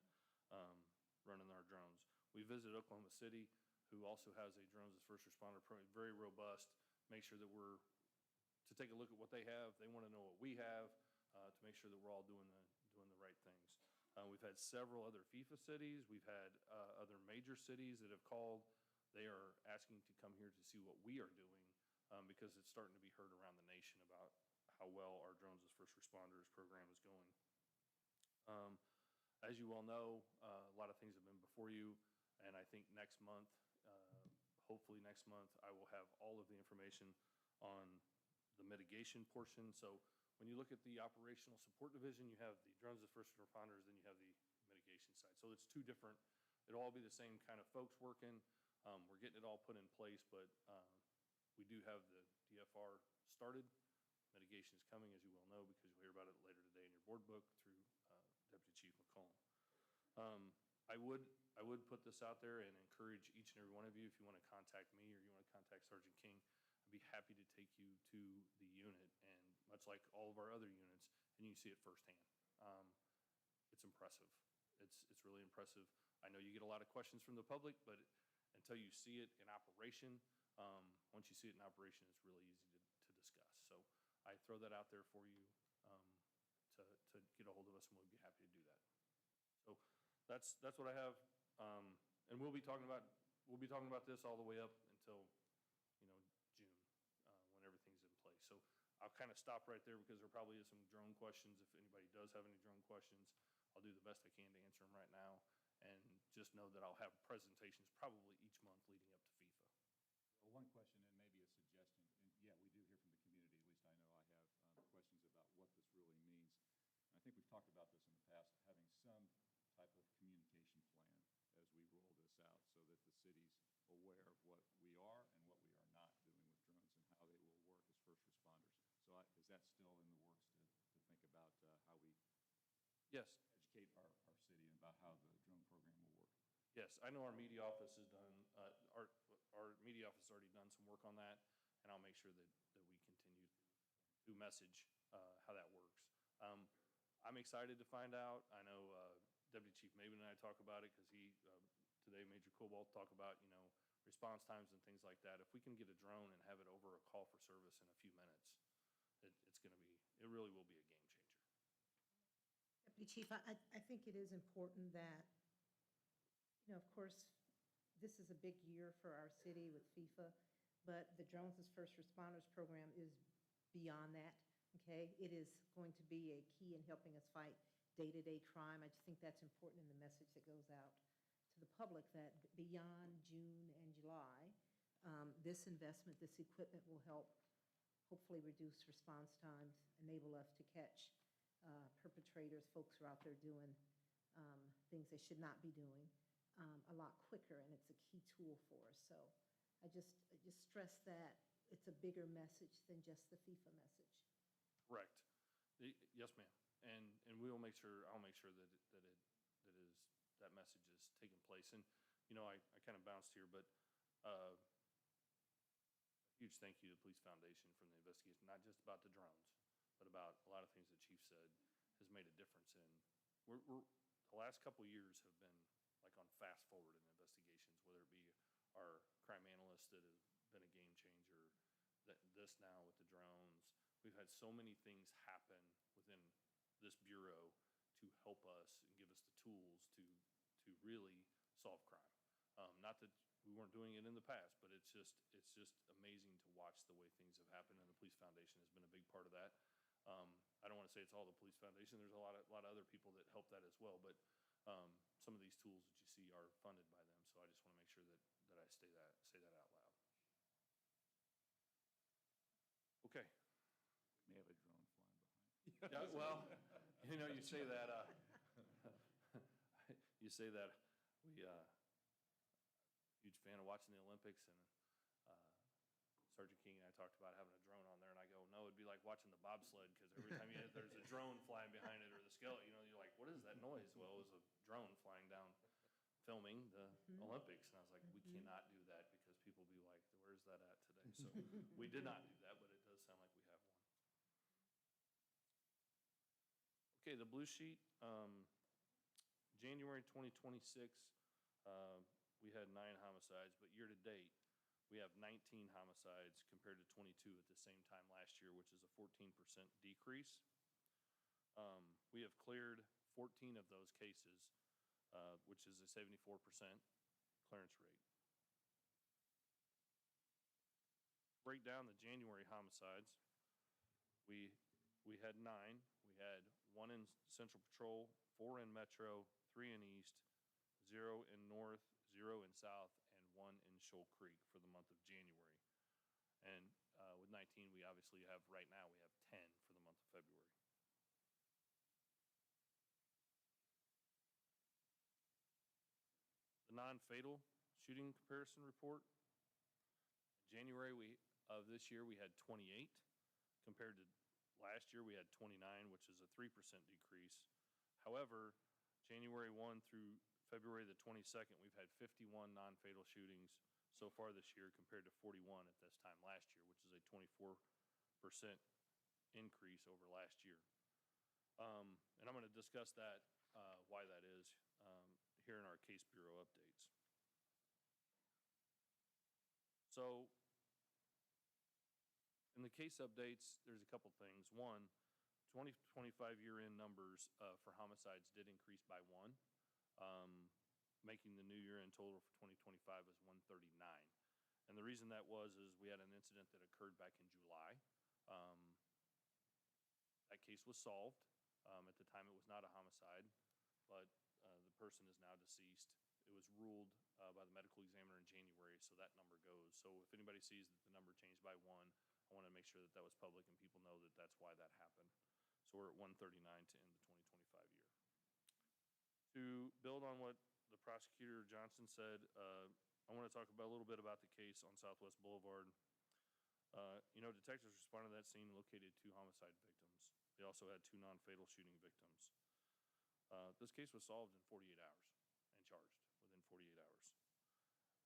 running our drones. We visited Oklahoma City, who also has a drones as first responder program, very robust. Make sure that to take a look at what they have. They want to know what we have to make sure that we're all doing the right things. We've had several other FIFA cities. We've had other major cities that have called. They are asking to come here to see what we are doing because it's starting to be heard around the nation about how well our drones as first responders program is going. As you all know, a lot of things have been before you, and I think next month, hopefully next month, I will have all of the information on the mitigation portion. So when you look at the operational support division, you have the drones as first responders, then you have the mitigation side. So it's two different, it'll all be the same kind of folks working. We're getting it all put in place, but we do have the DFR started. Mitigation is coming, as you well know, because you'll hear about it later today in your board book through Deputy Chief McCollum. I would put this out there and encourage each and every one of you, if you want to contact me or you want to contact Sergeant King, I'd be happy to take you to the unit, and much like all of our other units, and you can see it firsthand. It's impressive. It's really impressive. I know you get a lot of questions from the public, but until you see it in operation, once you see it in operation, it's really easy to discuss. So I throw that out there for you to get a hold of us, and we'll be happy to do that. So that's what I have, and we'll be talking about this all the way up until June when everything's in place. So I'll kind of stop right there because there probably is some drone questions. If anybody does have any drone questions, I'll do the best I can to answer them right now, and just know that I'll have presentations probably each month leading up to FIFA. Well, one question and maybe a suggestion, and yeah, we do hear from the community, at least I know I have questions about what this really means. And I think we've talked about this in the past, having some type of communication plan as we roll this out so that the city's aware of what we are and what we are not doing with drones and how they will work as first responders. So is that still in the works to think about how we Yes. educate our city about how the drone program will work? Yes, I know our media office has done, our media office has already done some work on that, and I'll make sure that we continue to message how that works. I'm excited to find out. I know Deputy Chief Maven and I talk about it because today Major Cobalt talk about, response times and things like that. If we can get a drone and have it over a call for service in a few minutes, it really will be a game changer. Deputy Chief, I think it is important that, of course, this is a big year for our city with FIFA, but the Drones as First Responders program is beyond that, okay? It is going to be a key in helping us fight day-to-day crime. I just think that's important in the message that goes out to the public that beyond June and July, this investment, this equipment will help hopefully reduce response times, enable us to catch perpetrators, folks who are out there doing things they should not be doing a lot quicker, and it's a key tool for us. So I just stress that it's a bigger message than just the FIFA message. Correct. Yes, ma'am. And I'll make sure that message is taking place. And I kind of bounced here, but a huge thank you to the Police Foundation for the investigation, not just about the drones, but about a lot of things that Chief said has made a difference in. The last couple of years have been like on fast forward in investigations, whether it be our crime analysts that have been a game changer, this now with the drones. We've had so many things happen within this bureau to help us and give us the tools to really solve crime. Not that we weren't doing it in the past, but it's just amazing to watch the way things have happened, and the Police Foundation has been a big part of that. I don't want to say it's all the Police Foundation. There's a lot of other people that help that as well, but some of these tools that you see are funded by them. So I just want to make sure that I say that out loud. Yeah, well, you say that, you say that, huge fan of watching the Olympics, and Sergeant King and I talked about having a drone on there, and I go, no, it'd be like watching the bobsled, because every time there's a drone flying behind it or the skeleton, you're like, what is that noise? Well, it was a drone flying down filming the Olympics, and I was like, we cannot do that because people be like, where's that at today? So we did not do that, but it does sound like we have one. Okay, the blue sheet, January 2026, we had 9 homicides, but year-to-date, we have 19 homicides compared to 22 at the same time last year, which is a 14% decrease. We have cleared 14 of those cases, which is a 74% clearance rate. Break down the January homicides. We had 9. We had 1 in Central Patrol, 4 in Metro, 3 in East, 0 in North, 0 in South, and 1 in Shoal Creek for the month of January. And with 19, we obviously have, right now, we have 10 for the month of February. The non-fatal shooting comparison report. In January of this year, we had 28. Compared to last year, we had 29, which is a 3% decrease. However, January 1 through February the 22nd, we've had 51 non-fatal shootings so far this year compared to 41 at this time last year, which is a 24% increase over last year. And I'm going to discuss that, why that is, here in our Case Bureau updates. So, in the case updates, there's a couple things. One, 2025 year-end numbers for homicides did increase by 1, making the new year-end total for 2025 as 139. And the reason that was is we had an incident that occurred back in July. That case was solved. At the time, it was not a homicide, but the person is now deceased. It was ruled by the medical examiner in January, so that number goes. So if anybody sees that the number changed by 1, I want to make sure that that was public and people know that that's why that happened. So we're at 139 to end the 2025 year. To build on what the prosecutor Johnson said, I want to talk about a little bit about the case on Southwest Boulevard. Detectives responded to that scene and located 2 homicide victims. They also had 2 non-fatal shooting victims. This case was solved in 48 hours and charged within 48 hours,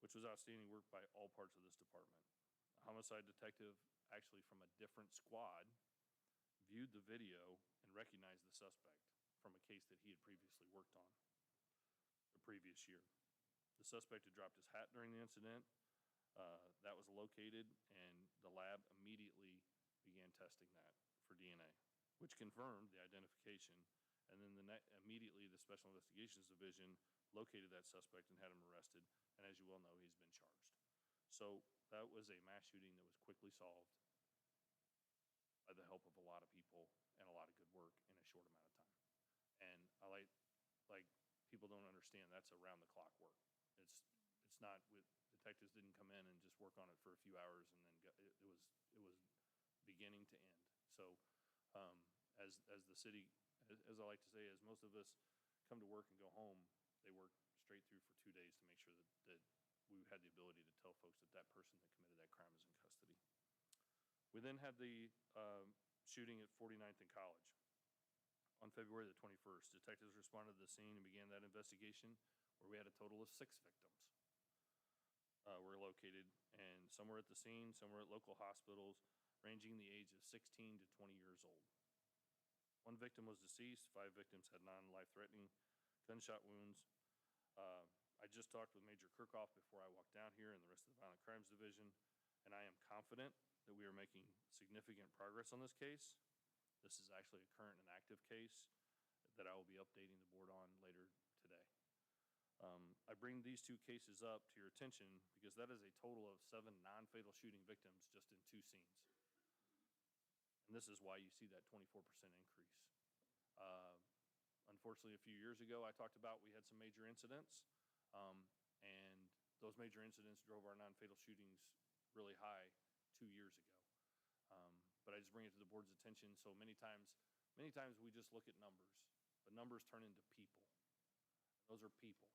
which was outstanding work by all parts of this department. A homicide detective, actually from a different squad, viewed the video and recognized the suspect from a case that he had previously worked on the previous year. The suspect had dropped his hat during the incident. That was located, and the lab immediately began testing that for DNA, which confirmed the identification. And then immediately the Special Investigations Division located that suspect and had him arrested. And as you well know, he's been charged. So that was a mass shooting that was quickly solved by the help of a lot of people and a lot of good work in a short amount of time. And I like people don't understand that's around the clock work. It's not with detectives didn't come in and just work on it for a few hours and then it was beginning to end. So as the city, as I like to say, as most of us come to work and go home, they work straight through for 2 days to make sure that we had the ability to tell folks that that person that committed that crime is in custody. We then had the shooting at 49th and College. On February the 21st, detectives responded to the scene and began that investigation where we had a total of 6 victims were located, and some were at the scene, some were at local hospitals, ranging the age of 16 to 20 years old. 1 victim was deceased, 5 victims had non-life-threatening gunshot wounds. I just talked with Major Kirkhoff before I walked down here and the rest of the Violent Crimes Division, and I am confident that we are making significant progress on this case. This is actually a current and active case that I will be updating the board on later today. I bring these 2 cases up to your attention because that is a total of 7 non-fatal shooting victims just in 2 scenes. And this is why you see that 24% increase. Unfortunately, a few years ago, I talked about we had some major incidents, and those major incidents drove our non-fatal shootings really high 2 years ago. But I just bring it to the board's attention. So many times many times we just look at numbers, but numbers turn into people. Those are people.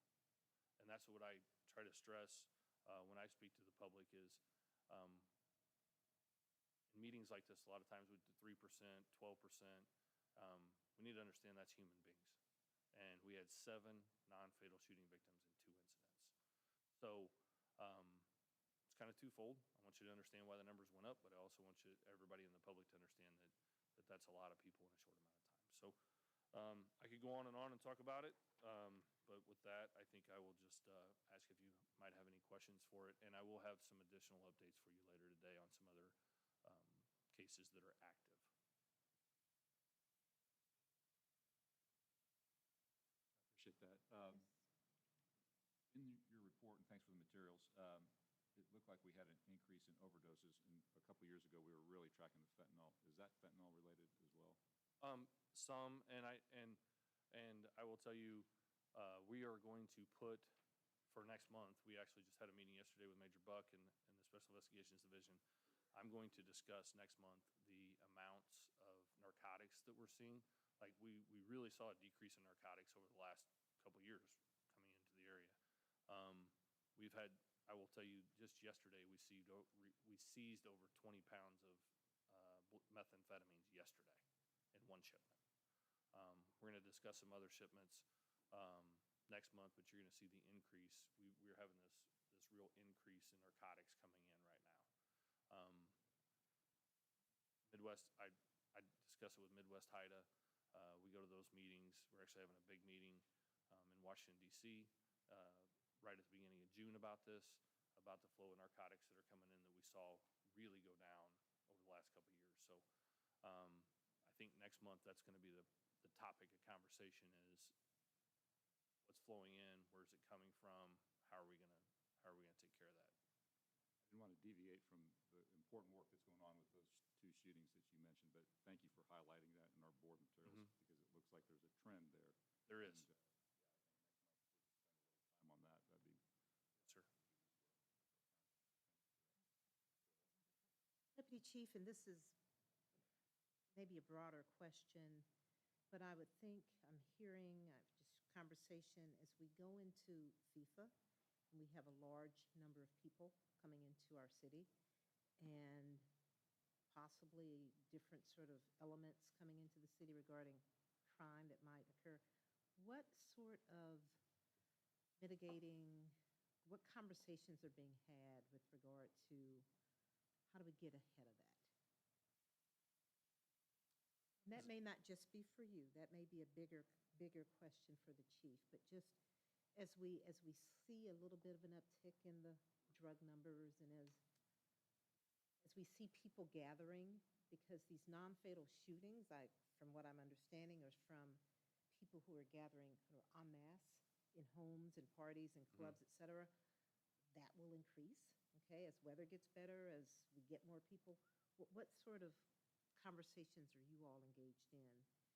And that's what I try to stress when I speak to the public is in meetings like this, a lot of times with the 3%, 12%, we need to understand that's human beings. And we had 7 non-fatal shooting victims in 2 incidents. So it's kind of twofold. I want you to understand why the numbers went up, but I also want everybody in the public to understand that that's a lot of people in a short amount of time. So I could go on and talk about it, but with that, I think I will just ask if you might have any questions for it, and I will have some additional updates for you later today on some other cases that are active. Appreciate that. In your report, and thanks for the materials, it looked like we had an increase in overdoses. And a couple of years ago, we were really tracking the fentanyl. Is that fentanyl related as well? Some, and I will tell you, we are going to put, for next month, we actually just had a meeting yesterday with Major Buck and the Special Investigations Division. I'm going to discuss next month the amounts of narcotics that we're seeing. Like, we really saw a decrease in narcotics over the last couple of years coming into the area. We've had, I will tell you, just yesterday, we seized over 20 pounds of methamphetamines yesterday in one shipment. We're going to discuss some other shipments next month, but you're going to see the increase. We're having this real increase in narcotics coming in right now. Midwest, I discuss it with Midwest HIDA. We go to those meetings. We're actually having a big meeting in Washington, D.C. Right at the beginning of June about this, about the flow of narcotics that are coming in that we saw really go down over the last couple of years. So I think next month that's going to be the topic of conversation is what's flowing in, where's it coming from, how are we going to take care of that? I didn't want to deviate from the important work that's going on with those 2 shootings that you mentioned, but thank you for highlighting that in our board materials because it looks like there's a trend there. There is. And, yeah, I think next month we'll spend a little time on that. That'd be. Yes, sir. Deputy Chief, and this is maybe a broader question, but I would think I'm hearing just conversation as we go into FIFA, and we have a large number of people coming into our city, and possibly different sort of elements coming into the city regarding crime that might occur. What sort of mitigating, what conversations are being had with regard to how do we get ahead of that? And that may not just be for you. That may be a bigger question for the chief. But just as we see a little bit of an uptick in the drug numbers and as we see people gathering, because these non-fatal shootings, from what I'm understanding, are from people who are gathering en masse in homes and parties and clubs, et cetera, that will increase, okay, as weather gets better, as we get more people. What sort of conversations are you all engaged in?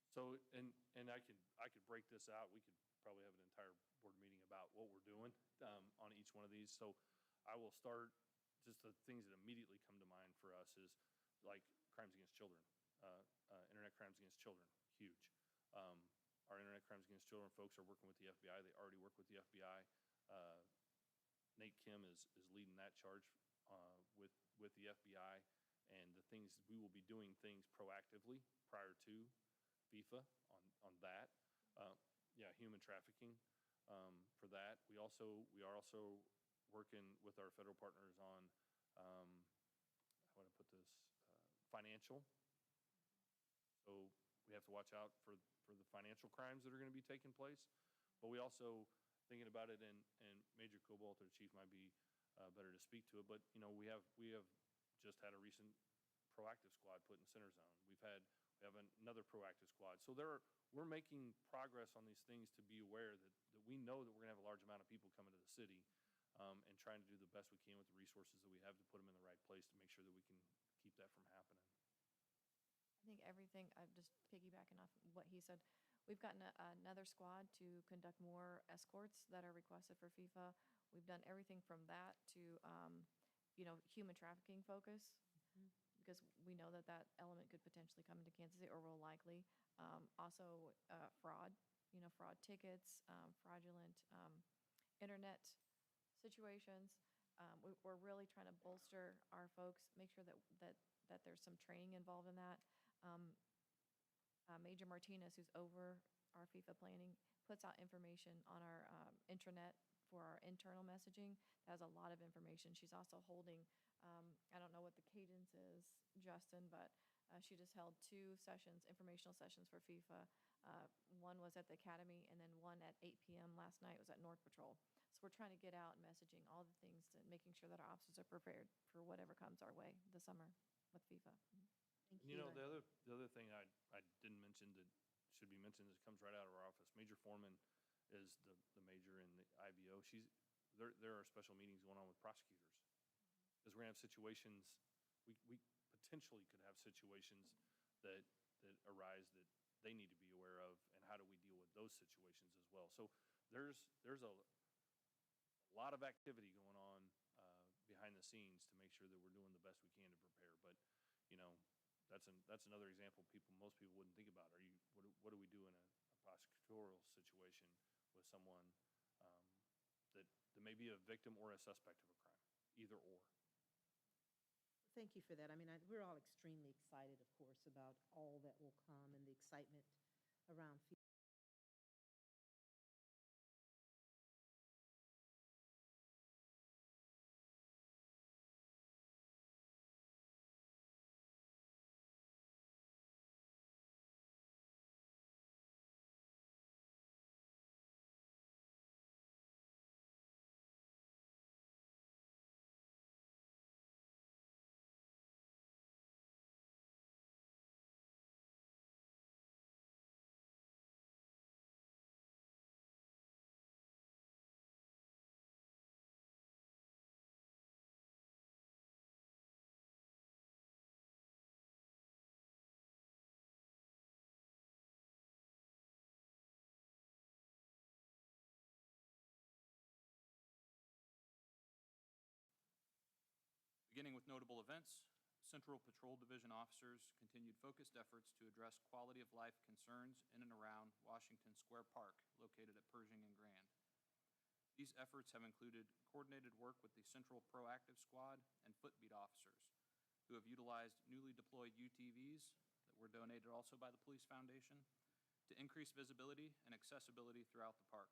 So, and I could break this out. We could probably have an entire board meeting about what we're doing on each one of these. So I will start, just the things that immediately come to mind for us is like crimes against children, internet crimes against children, huge. Our internet crimes against children folks are working with the FBI. They already work with the FBI. Nate Kim is leading that charge with the FBI, and the things we will be doing things proactively prior to FIFA on that. Human trafficking for that. We are also working with our federal partners on how do I put this, financial. So we have to watch out for the financial crimes that are going to be taking place. But we also thinking about it, and Major Cobalt, or the chief, might be better to speak to it. But we have just had a recent proactive squad put in Center Zone. We have another proactive squad. So we're making progress on these things to be aware that we know that we're going to have a large amount of people coming to the city, and trying to do the best we can with the resources that we have to put them in the right place to make sure that we can keep that from happening. I think everything, just piggybacking off what he said, we've gotten another squad to conduct more escorts that are requested for FIFA. We've done everything from that to, human trafficking focus. We've because we know that that element could potentially come into Kansas City or will likely. Also, fraud, fraud tickets, fraudulent internet situations. We're really trying to bolster our folks, make sure that there's some training involved in that. Major Martinez, who's over our FIFA planning, puts out information on our intranet for our internal messaging. That has a lot of information. She's also holding, I don't know what the cadence is, Justin, but she just held 2 sessions, informational sessions for FIFA. One was at the Academy, and then one at 8 p.m. last night was at North Patrol. So we're trying to get out messaging all the things to making sure that our officers are prepared for whatever comes our way this summer with FIFA. Thank You know, the other thing I didn't mention that should be mentioned that comes right out of our office. Major Foreman is the major in the IBO. There are special meetings going on with prosecutors. Because we're gonna have situations, we potentially could have situations that arise that they need to be aware of, and how do we deal with those situations as well. So there's a lot of activity going on behind the scenes to make sure that we're doing the best we can to prepare. But, that's another example most people wouldn't think about. What do we do in a prosecutorial situation with someone that may be a victim or a suspect of a crime, either or? Thank you for that. I mean, we're all extremely excited, of course, about all that will come and the excitement around FIFA. Beginning with notable events, Central Patrol Division officers continued focused efforts to address quality of life concerns in and around Washington Square Park, located at Pershing and Grand. These efforts have included coordinated work with the Central Proactive Squad and Footbeat officers, who have utilized newly deployed UTVs that were donated also by the Police Foundation to increase visibility and accessibility throughout the park.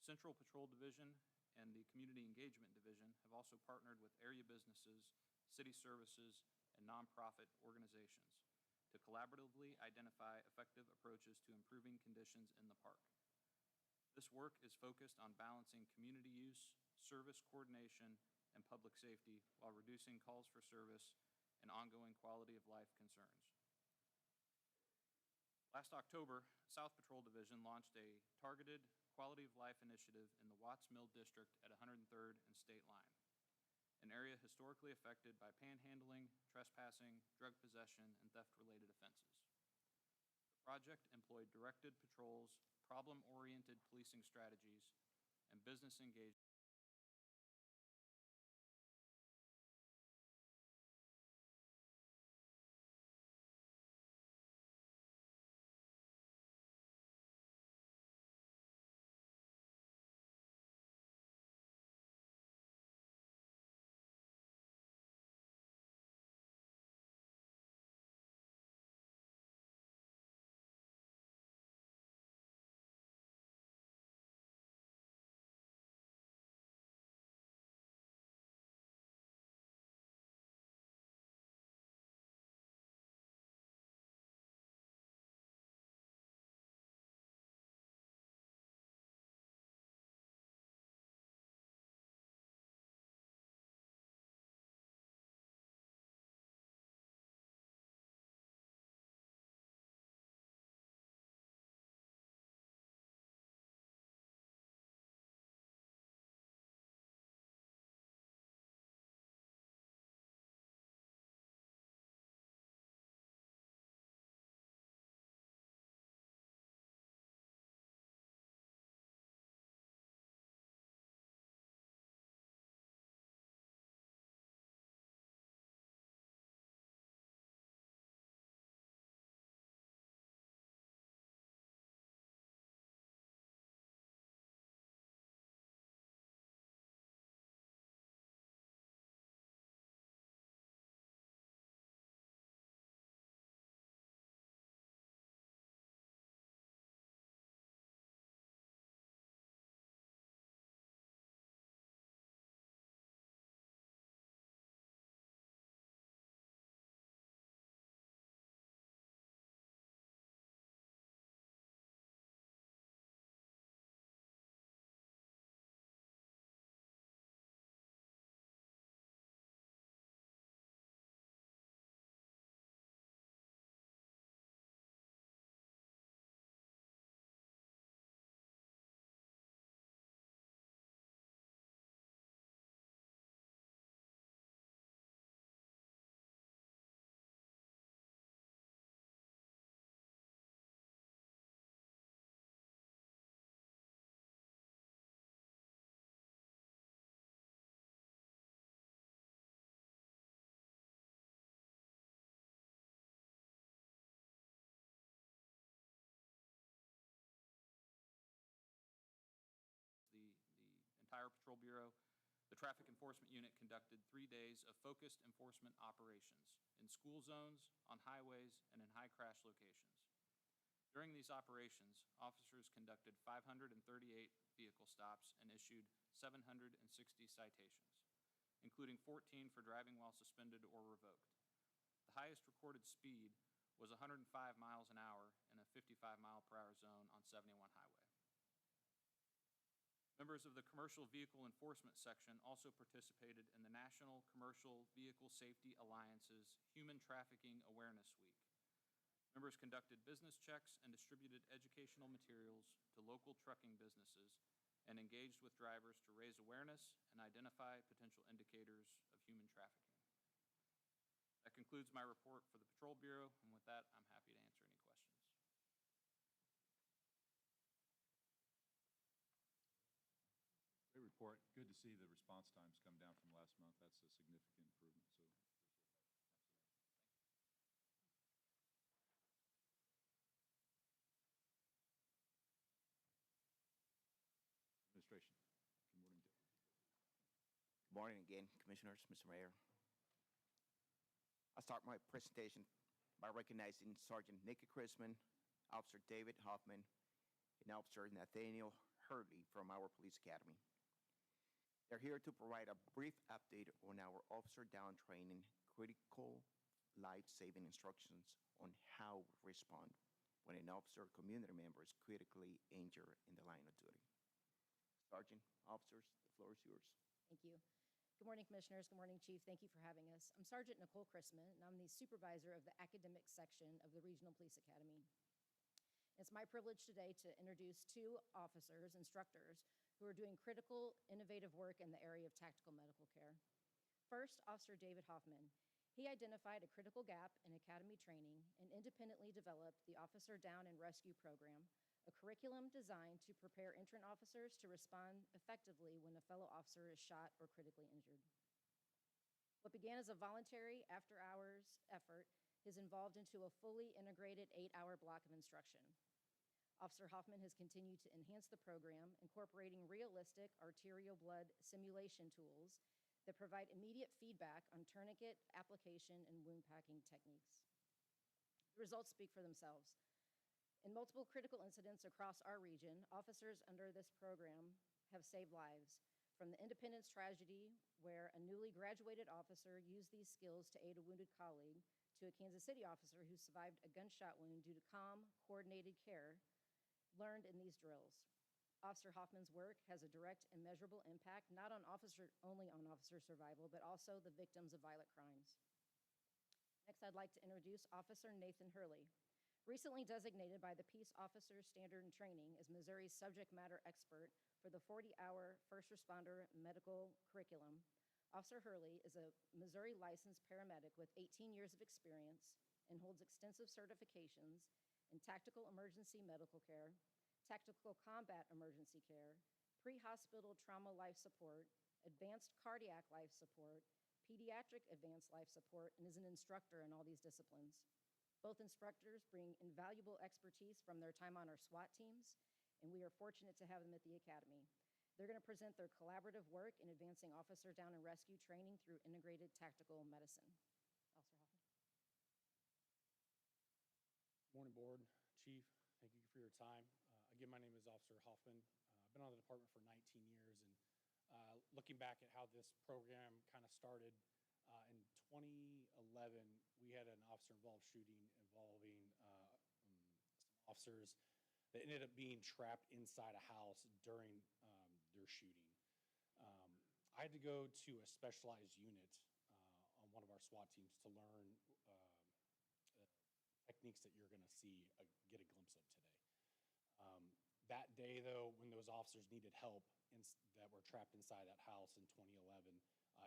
Central Patrol Division and the Community Engagement Division have also partnered with area businesses, city services, and nonprofit organizations to collaboratively identify effective approaches to improving conditions in the park. This work is focused on balancing community use, service coordination, and public safety while reducing calls for service and ongoing quality of life concerns. Last October, South Patrol Division launched a targeted quality of life initiative in the Watts Mill District at 103rd and State Line, an area historically affected by panhandling, trespassing, drug possession, and theft-related offenses. The project employed directed patrols, problem-oriented policing strategies, and business engagement Patrol Bureau, the Traffic Enforcement Unit conducted 3 days of focused enforcement operations in school zones, on highways, and in high-crash locations. During these operations, officers conducted 538 vehicle stops and issued 760 citations, including 14 for driving while suspended or revoked. The highest recorded speed was 105 miles an hour in a 55-mile-per-hour zone on 71 Highway. Members of the Commercial Vehicle Enforcement Section also participated in the National Commercial Vehicle Safety Alliance's Human Trafficking Awareness Week. Members conducted business checks and distributed educational materials to local trucking businesses and engaged with drivers to raise awareness and identify potential indicators of human trafficking. That concludes my report for the Patrol Bureau, and with that, I'm happy to answer any questions. Great report. Good to see the response times come down from last month. That's a significant improvement, so appreciate that explanation. Administration. Good morning. Good morning again, Commissioners, Mr. Mayor. I'll start my presentation by recognizing Sergeant Nikki Chrisman, Officer David Hoffman, and Officer Nathaniel Hurley from our Police Academy. They're here to provide a brief update on our officer down training, critical life-saving instructions on how to respond when an officer or community member is critically injured in the line of duty. Sergeant, officers, the floor is yours. Thank you. Good morning, Commissioners. Good morning, Chief. Thank you for having us. I'm Sergeant Nicole Chrisman, and I'm the supervisor of the academic section of the Regional Police Academy. It's my privilege today to introduce 2 officers, instructors, who are doing critical, innovative work in the area of tactical medical care. First, Officer David Hoffman. He identified a critical gap in academy training and independently developed the Officer Down and Rescue Program, a curriculum designed to prepare entrant officers to respond effectively when a fellow officer is shot or critically injured. What began as a voluntary after-hours effort has evolved into a fully integrated 8-hour block of instruction. Officer Hoffman has continued to enhance the program, incorporating realistic arterial blood simulation tools that provide immediate feedback on tourniquet application and wound packing techniques. The results speak for themselves. In multiple critical incidents across our region, officers under this program have saved lives, from the Independence tragedy, where a newly graduated officer used these skills to aid a wounded colleague, to a Kansas City officer who survived a gunshot wound due to calm, coordinated care learned in these drills. Officer Hoffman's work has a direct and measurable impact, not only on officer survival, but also the victims of violent crimes. Next, I'd like to introduce Officer Nathan Hurley. Recently designated by the Peace Officers Standard and Training as Missouri's subject matter expert for the 40-hour first responder medical curriculum, Officer Hurley is a Missouri licensed paramedic with 18 years of experience and holds extensive certifications in tactical emergency medical care, tactical combat emergency care, pre-hospital trauma life support, advanced cardiac life support, pediatric advanced life support, and is an instructor in all these disciplines. Both instructors bring invaluable expertise from their time on our SWAT teams, and we are fortunate to have them at the Academy. They're going to present their collaborative work in advancing officer down and rescue training through integrated tactical medicine. Officer Hoffman. Morning, Board, Chief. Thank you for your time. Again, my name is Officer Hoffman. I've been on the department for 19 years, and looking back at how this program kind of started, in 2011, we had an officer-involved shooting involving some officers that ended up being trapped inside a house during their shooting. I had to go to a specialized unit on one of our SWAT teams to learn techniques that you're going to see, get a glimpse of today. That day, though, when those officers needed help that were trapped inside that house in 2011,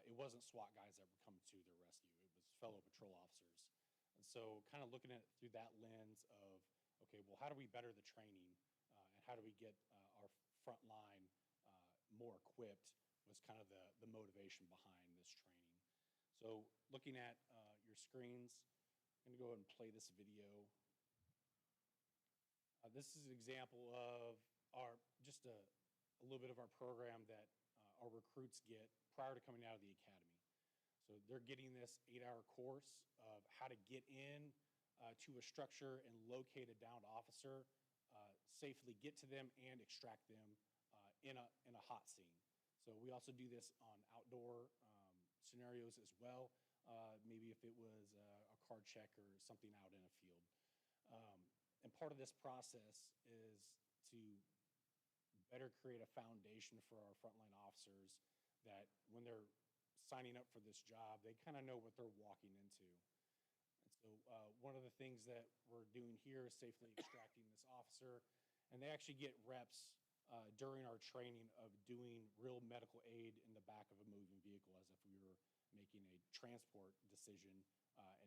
it wasn't SWAT guys that would come to their rescue. It was fellow patrol officers. And so kind of looking at it through that lens of, okay, well, how do we better the training and how do we get our front line more equipped was kind of the motivation behind this training. So looking at your screens, I'm going to go ahead and play this video. This is an example of just a little bit of our program that our recruits get prior to coming out of the academy. So they're getting this 8-hour course of how to get in to a structure and locate a downed officer, safely get to them and extract them in a hot scene. So we also do this on outdoor scenarios as well. Maybe if it was a car check or something out in a field. And part of this process is to better create a foundation for our frontline officers that when they're signing up for this job, they kind of know what they're walking into. And so one of the things that we're doing here is safely extracting this officer, and they actually get reps during our training of doing real medical aid in the back of a moving vehicle as if we were making a transport decision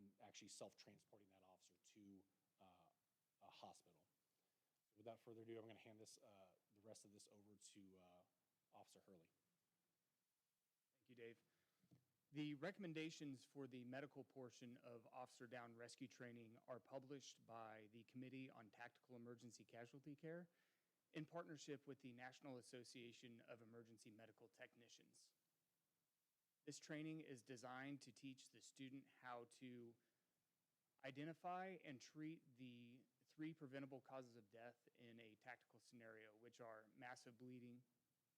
and actually self-transporting that officer to a hospital. So without further ado, I'm going to hand the rest of this over to Officer Hurley. Thank you, Dave. The recommendations for the medical portion of Officer Down Rescue Training are published by the Committee on Tactical Emergency Casualty Care in partnership with the National Association of Emergency Medical Technicians. This training is designed to teach the student how to identify and treat the 3 preventable causes of death in a tactical scenario, which are massive bleeding,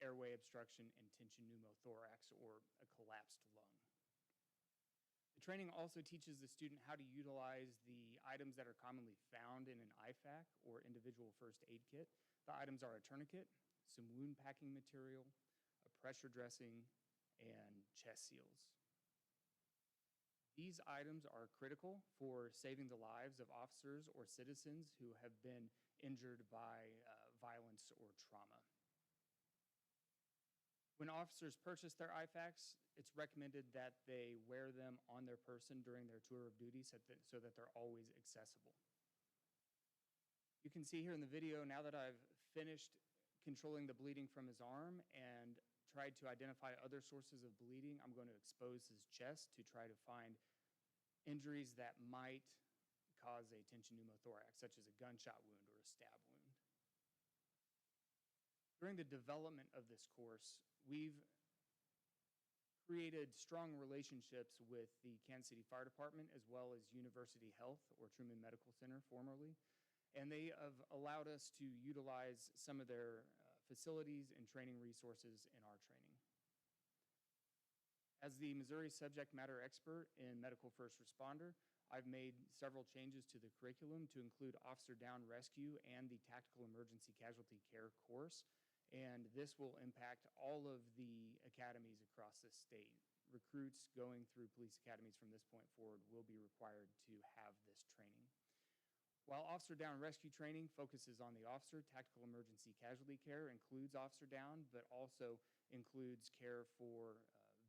airway obstruction, and tension pneumothorax, or a collapsed lung. The training also teaches the student how to utilize the items that are commonly found in an IFAC, or individual first aid kit. The items are a tourniquet, some wound packing material, a pressure dressing, and chest seals. These items are critical for saving the lives of officers or citizens who have been injured by violence or trauma. When officers purchase their IFACs, it's recommended that they wear them on their person during their tour of duty so that they're always accessible. You can see here in the video, now that I've finished controlling the bleeding from his arm and tried to identify other sources of bleeding, I'm going to expose his chest to try to find injuries that might cause a tension pneumothorax, such as a gunshot wound or a stab wound. During the development of this course, we've created strong relationships with the Kansas City Fire Department as well as University Health, or Truman Medical Center formerly, and they have allowed us to utilize some of their facilities and training resources in our training. As the Missouri subject matter expert in medical first responder, I've made several changes to the curriculum to include Officer Down Rescue and the Tactical Emergency Casualty Care course, and this will impact all of the academies across the state. Recruits going through police academies from this point forward will be required to have this training. While Officer Down Rescue Training focuses on the officer, Tactical Emergency Casualty Care includes Officer Down, but also includes care for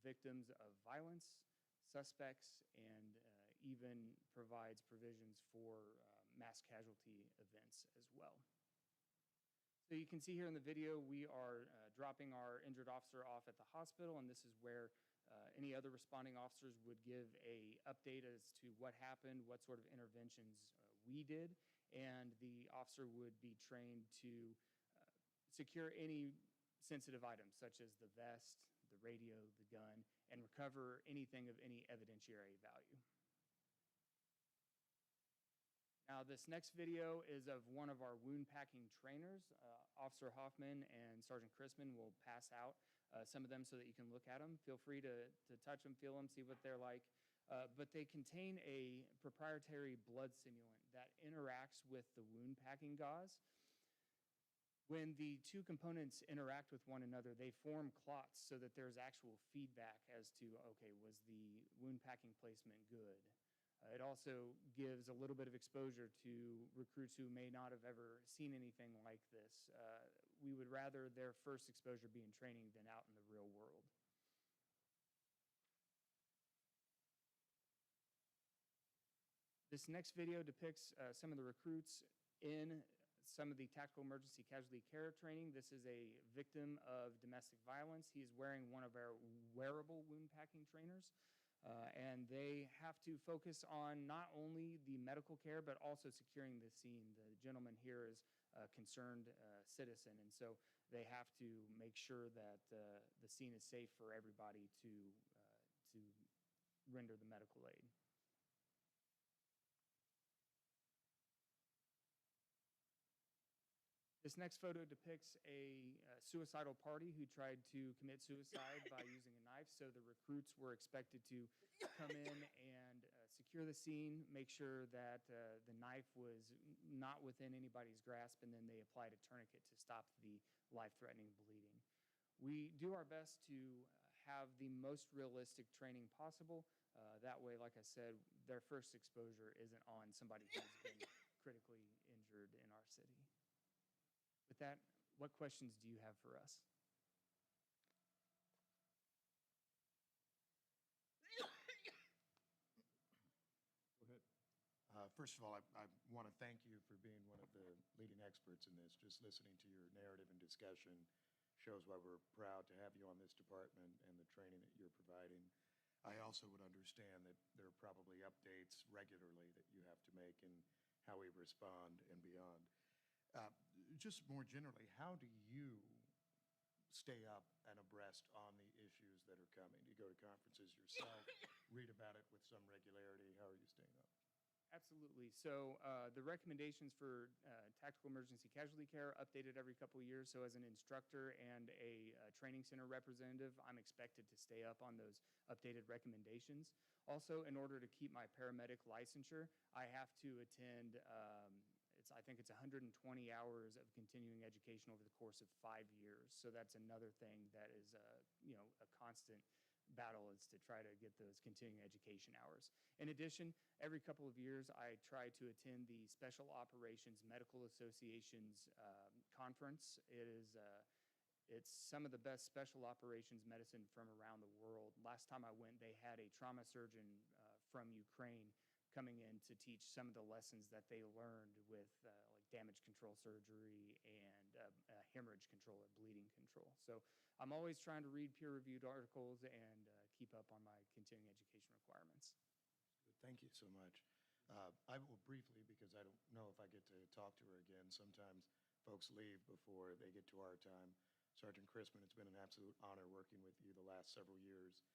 victims of violence, suspects, and even provides provisions for mass casualty events as well. So you can see here in the video, we are dropping our injured officer off at the hospital, and this is where any other responding officers would give an update as to what happened, what sort of interventions we did, and the officer would be trained to secure any sensitive items such as the vest, the radio, the gun, and recover anything of any evidentiary value. Now, this next video is of one of our wound packing trainers. Officer Hoffman and Sergeant Chrisman will pass out some of them so that you can look at them. Feel free to touch them, feel them, see what they're like. But they contain a proprietary blood simulant that interacts with the wound packing gauze. When the 2 components interact with one another, they form clots so that there's actual feedback as to, okay, was the wound packing placement good? It also gives a little bit of exposure to recruits who may not have ever seen anything like this. We would rather their first exposure be in training than out in the real world. This next video depicts some of the recruits in some of the Tactical Emergency Casualty Care training. This is a victim of domestic violence. He is wearing one of our wearable wound packing trainers, and they have to focus on not only the medical care, but also securing the scene. The gentleman here is a concerned citizen, and so they have to make sure that the scene is safe for everybody to render the medical aid. This next photo depicts a suicidal party who tried to commit suicide by using a knife. So the recruits were expected to come in and secure the scene, make sure that the knife was not within anybody's grasp, and then they applied a tourniquet to stop the life-threatening bleeding. We do our best to have the most realistic training possible. That way, like I said, their first exposure isn't on somebody who's been critically injured in our city. With that, what questions do you have for us? Go ahead. First of all, I want to thank you for being one of the leading experts in this. Just listening to your narrative and discussion shows why we're proud to have you on this department and the training that you're providing. I also would understand that there are probably updates regularly that you have to make in how we respond and beyond. Just more generally, how do you stay up and abreast on the issues that are coming? Do you go to conferences yourself, read about it with some regularity? How are you staying up? Absolutely. So the recommendations for tactical emergency casualty care updated every couple of years. So as an instructor and a training center representative, I'm expected to stay up on those updated recommendations. Also, in order to keep my paramedic licensure, I have to attend I think it's 120 hours of continuing education over the course of 5 years. So that's another thing that is a constant battle, is to try to get those continuing education hours. In addition, every couple of years, I try to attend the Special Operations Medical Association's conference. It's some of the best special operations medicine from around the world. Last time I went, they had a trauma surgeon from Ukraine coming in to teach some of the lessons that they learned with like damage control surgery and hemorrhage control or bleeding control. So I'm always trying to read peer-reviewed articles and keep up on my continuing education requirements. Good. Thank you so much. I will briefly, because I don't know if I get to talk to her again. Sometimes folks leave before they get to our time. Sergeant Chrisman, it's been an absolute honor working with you the last several years.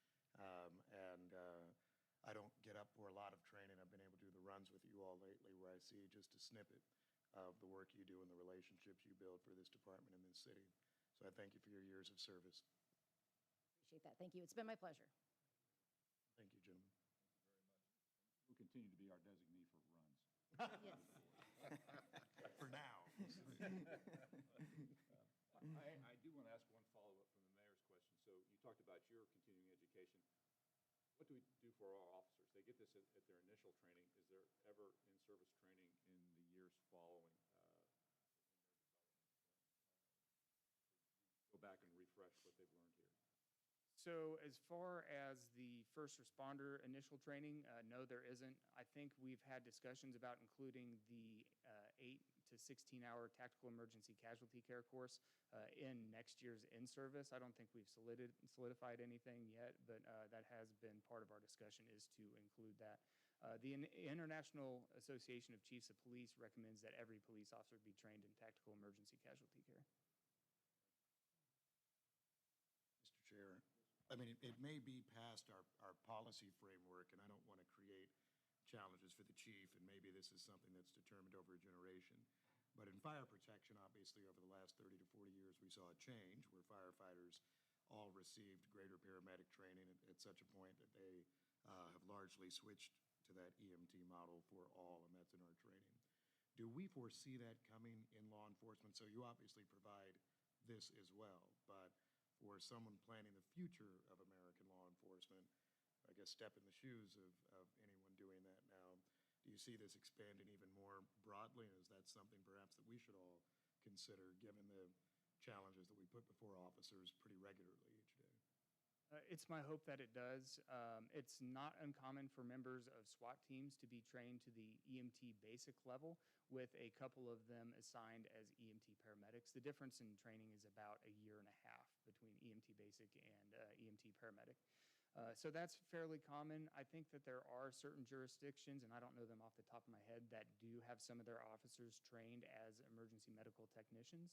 I don't get up for a lot of training. I've been able to do the runs with you all lately where I see just a snippet of the work you do and the relationships you build for this department in this city. So I thank you for your years of service. Appreciate that. Thank you. It's been my pleasure. Thank you, gentlemen. We'll continue to be our designee for runs. Yes. For now. I do want to ask one follow-up from the mayor's question. So you talked about your continuing education. What do we do for our officers? They get this at their initial training. Is there ever in-service training in the years following in their development to go back and refresh what they've learned here? So as far as the first responder initial training, no, there isn't. I think we've had discussions about including the 8 to 16-hour tactical emergency casualty care course in next year's in-service. I don't think we've solidified anything yet, but that has been part of our discussion, is to include that. The International Association of Chiefs of Police recommends that every police officer be trained in tactical emergency casualty care. Mr. Chair, I mean, it may be past our policy framework, and I don't want to create challenges for the chief, and maybe this is something that's determined over a generation. But in fire protection, obviously, over the last 30 to 40 years, we saw a change where firefighters all received greater paramedic training at such a point that they have largely switched to that EMT model for all, and that's in our training. Do we foresee that coming in law enforcement? So you obviously provide this as well, but for someone planning the future of American law enforcement, I guess step in the shoes of anyone doing that now, do you see this expanding even more broadly? And is that something perhaps that we should all consider, given the challenges that we put before officers pretty regularly each day? It's my hope that it does. It's not uncommon for members of SWAT teams to be trained to the EMT basic level, with a couple of them assigned as EMT paramedics. The difference in training is about a year and a half between EMT basic and EMT paramedic. So that's fairly common. I think that there are certain jurisdictions, and I don't know them off the top of my head, that do have some of their officers trained as emergency medical technicians.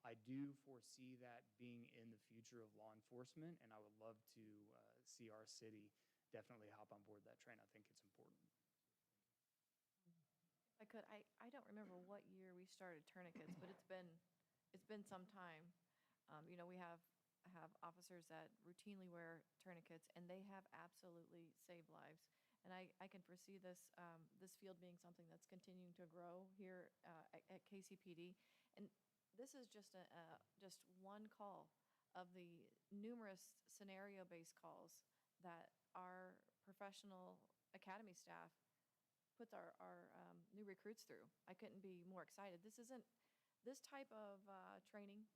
I do foresee that being in the future of law enforcement, and I would love to see our city definitely hop on board that train. I think it's important. If I could, I don't remember what year we started tourniquets, but it's been some time. We have officers that routinely wear tourniquets, and they have absolutely saved lives. And I can foresee this field being something that's continuing to grow here at KCPD. And this is just just one call of the numerous scenario-based calls that our professional academy staff puts our new recruits through. I couldn't be more excited. This type of training,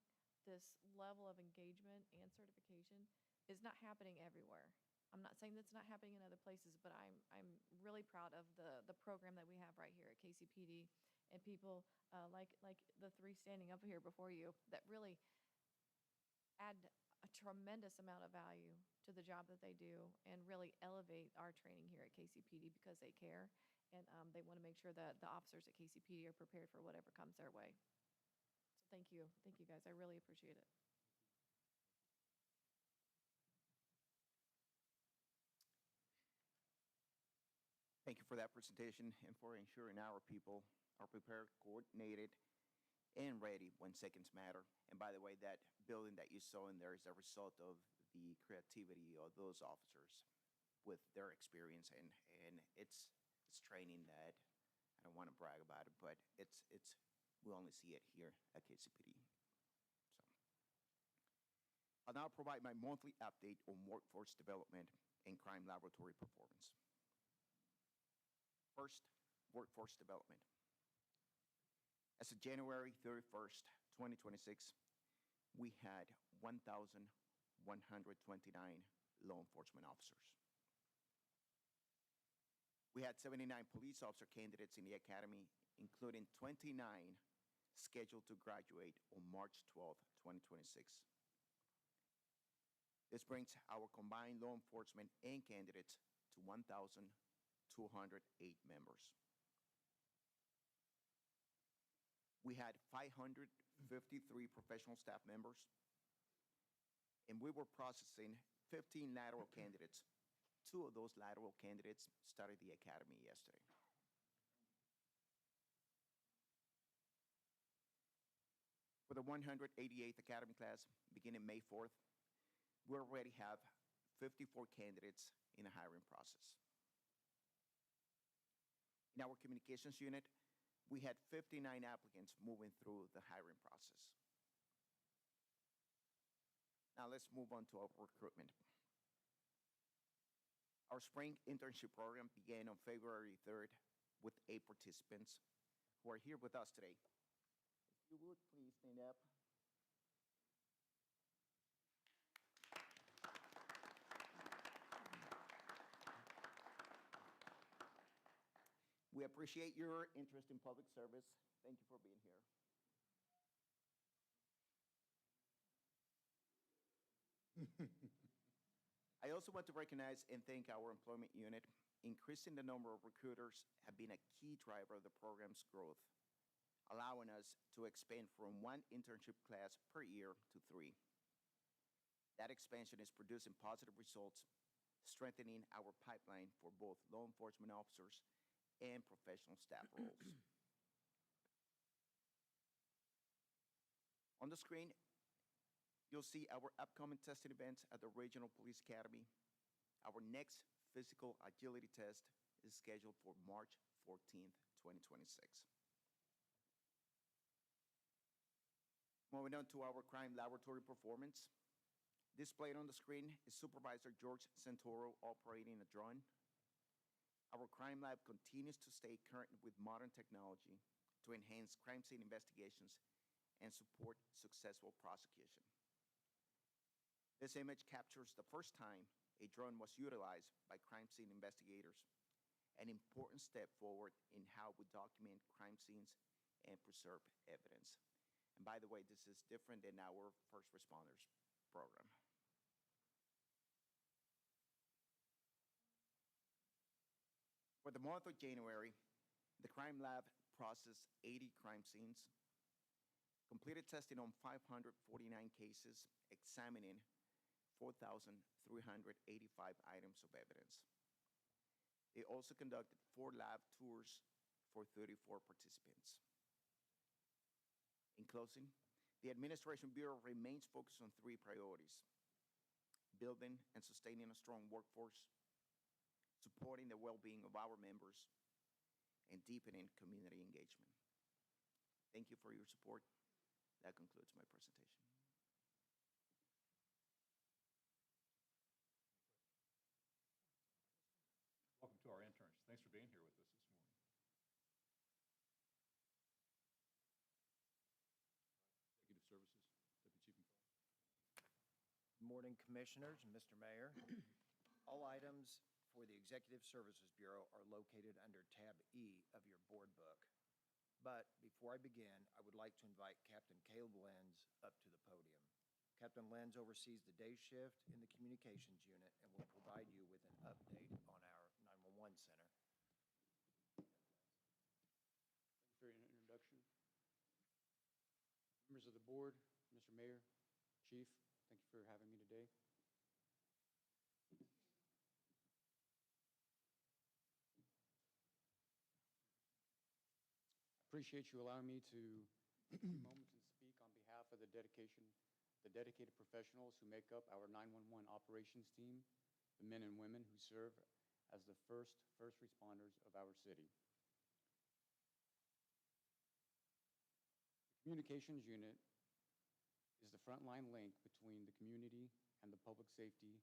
this level of engagement and certification is not happening everywhere. I'm not saying that's not happening in other places, but I'm really proud of the program that we have right here at KCPD, and people like the three standing up here before you that really add a tremendous amount of value to the job that they do and really elevate our training here at KCPD because they care, and they want to make sure that the officers at KCPD are prepared for whatever comes their way. So thank you guys. I really appreciate it. Thank you for that presentation and for ensuring our people are prepared, coordinated, and ready when seconds matter. And by the way, that building that you saw in there is a result of the creativity of those officers with their experience, and it's training that I don't want to brag about it, but it's we only see it here at KCPD. So I'll now provide my monthly update on workforce development and crime laboratory performance. First, workforce development. As of January 31st, 2026, we had 1,129 law enforcement officers. We had 79 police officer candidates in the academy, including 29 scheduled to graduate on March 12th, 2026. This brings our combined law enforcement and candidates to 1,208 members. We had 553 professional staff members, and we were processing 15 lateral candidates. 2 of those lateral candidates started the academy yesterday. For the 188th academy class, beginning May 4th, we already have 54 candidates in the hiring process. In our communications unit, we had 59 applicants moving through the hiring process. Now let's move on to our recruitment. Our spring internship program began on February 3rd with 8 participants who are here with us today. If you would, please stand up. We appreciate your interest in public service. Thank you for being here. I also want to recognize and thank our employment unit. Increasing the number of recruiters have been a key driver of the program's growth, allowing us to expand from 1 internship class per year to 3. That expansion is producing positive results, strengthening our pipeline for both law enforcement officers and professional staff roles. On the screen, you'll see our upcoming testing events at the Regional Police Academy. Our next physical agility test is scheduled for March 14th, 2026. Moving on to our crime laboratory performance. Displayed on the screen is Supervisor George Santoro operating a drone. Our crime lab continues to stay current with modern technology to enhance crime scene investigations and support successful prosecution. This image captures the first time a drone was utilized by crime scene investigators, an important step forward in how we document crime scenes and preserve evidence. And by the way, this is different than our first responders program. For the month of January, the Crime Lab processed 80 crime scenes, completed testing on 549 cases, examining 4,385 items of evidence. They also conducted 4 lab tours for 34 participants. In closing, the Administration Bureau remains focused on 3 priorities: building and sustaining a strong workforce, supporting the well-being of our members, and deepening community engagement. Thank you for your support. That concludes my presentation. Welcome to our interns. Thanks for being here with us this morning. Executive Services, Deputy Chief McCall. Good morning, Commissioners and Mr. Mayor. All items for the Executive Services Bureau are located under Tab E of your board book. But before I begin, I would like to invite Captain Caleb Lenz up to the podium. Captain Lenz oversees the day shift in the Communications Unit and will provide you with an update on our 911 center. Thank you for your introduction. Members of the board, Mr. Mayor, Chief, thank you for having me today. Appreciate you allowing me to take a moment and speak on behalf of the dedicated professionals who make up our 911 operations team, the men and women who serve as the first responders of our city. The Communications Unit is the frontline link between the community and the public safety,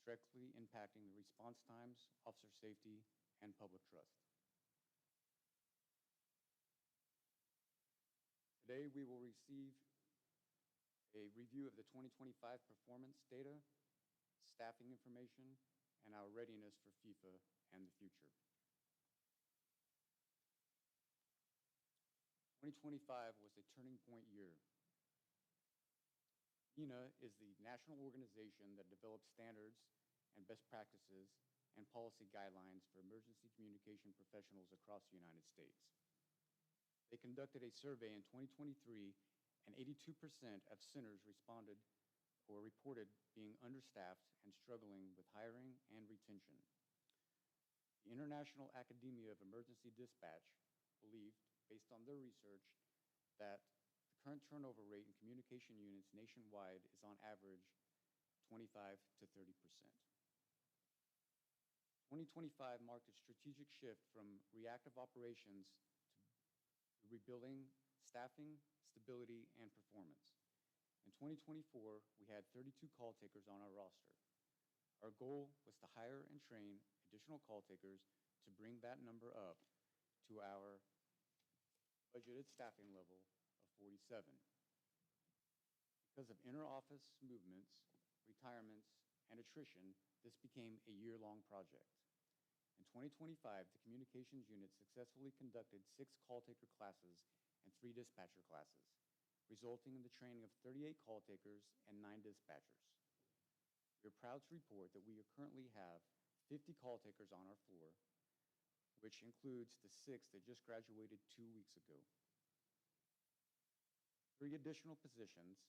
directly impacting the response times, officer safety, and public trust. Today, we will receive a review of the 2025 performance data, staffing information, and our readiness for FIFA and the future. 2025 was a turning point year. ENA is the national organization that develops standards and best practices and policy guidelines for emergency communication professionals across the United States. They conducted a survey in 2023, and 82% of centers responded or reported being understaffed and struggling with hiring and retention. The International Academia of Emergency Dispatch believed, based on their research, that the current turnover rate in communication units nationwide is on average 25 to 30%. 2025 marked a strategic shift from reactive operations to rebuilding staffing, stability, and performance. In 2024, we had 32 call takers on our roster. Our goal was to hire and train additional call takers to bring that number up to our budgeted staffing level of 47. Because of inter-office movements, retirements, and attrition, this became a year-long project. In 2025, the Communications Unit successfully conducted 6 call taker classes and 3 dispatcher classes, resulting in the training of 38 call takers and 9 dispatchers. We are proud to report that we currently have 50 call takers on our floor, which includes the 6 that just graduated 2 weeks ago. 3 additional positions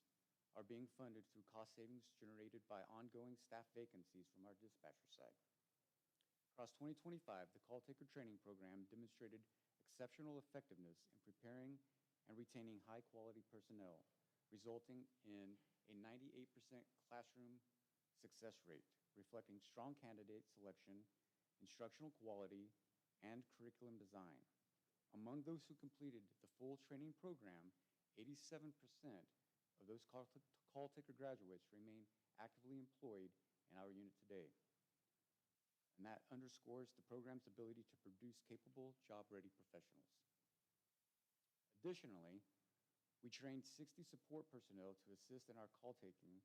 are being funded through cost savings generated by ongoing staff vacancies from our dispatcher side. Across 2025, the call taker training program demonstrated exceptional effectiveness in preparing and retaining high-quality personnel, resulting in a 98% classroom success rate, reflecting strong candidate selection, instructional quality, and curriculum design. Among those who completed the full training program, 87% of those call taker graduates remain actively employed in our unit today. And that underscores the program's ability to produce capable, job-ready professionals. Additionally, we trained 60 support personnel to assist in our call taking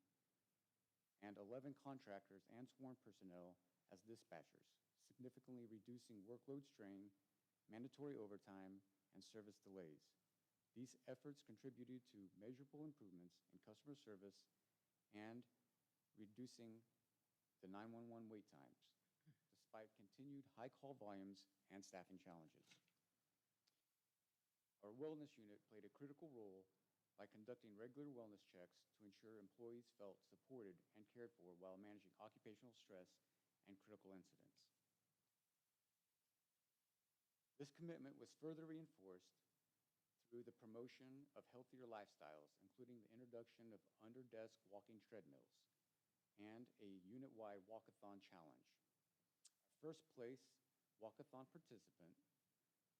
and 11 contractors and sworn personnel as dispatchers, significantly reducing workload strain, mandatory overtime, and service delays. These efforts contributed to measurable improvements in customer service and reducing the 911 wait times. despite continued high call volumes and staffing challenges. Our wellness unit played a critical role by conducting regular wellness checks to ensure employees felt supported and cared for while managing occupational stress and critical incidents. This commitment was further reinforced through the promotion of healthier lifestyles, including the introduction of under-desk walking treadmills and a unit-wide walkathon challenge. Our first place walkathon participant,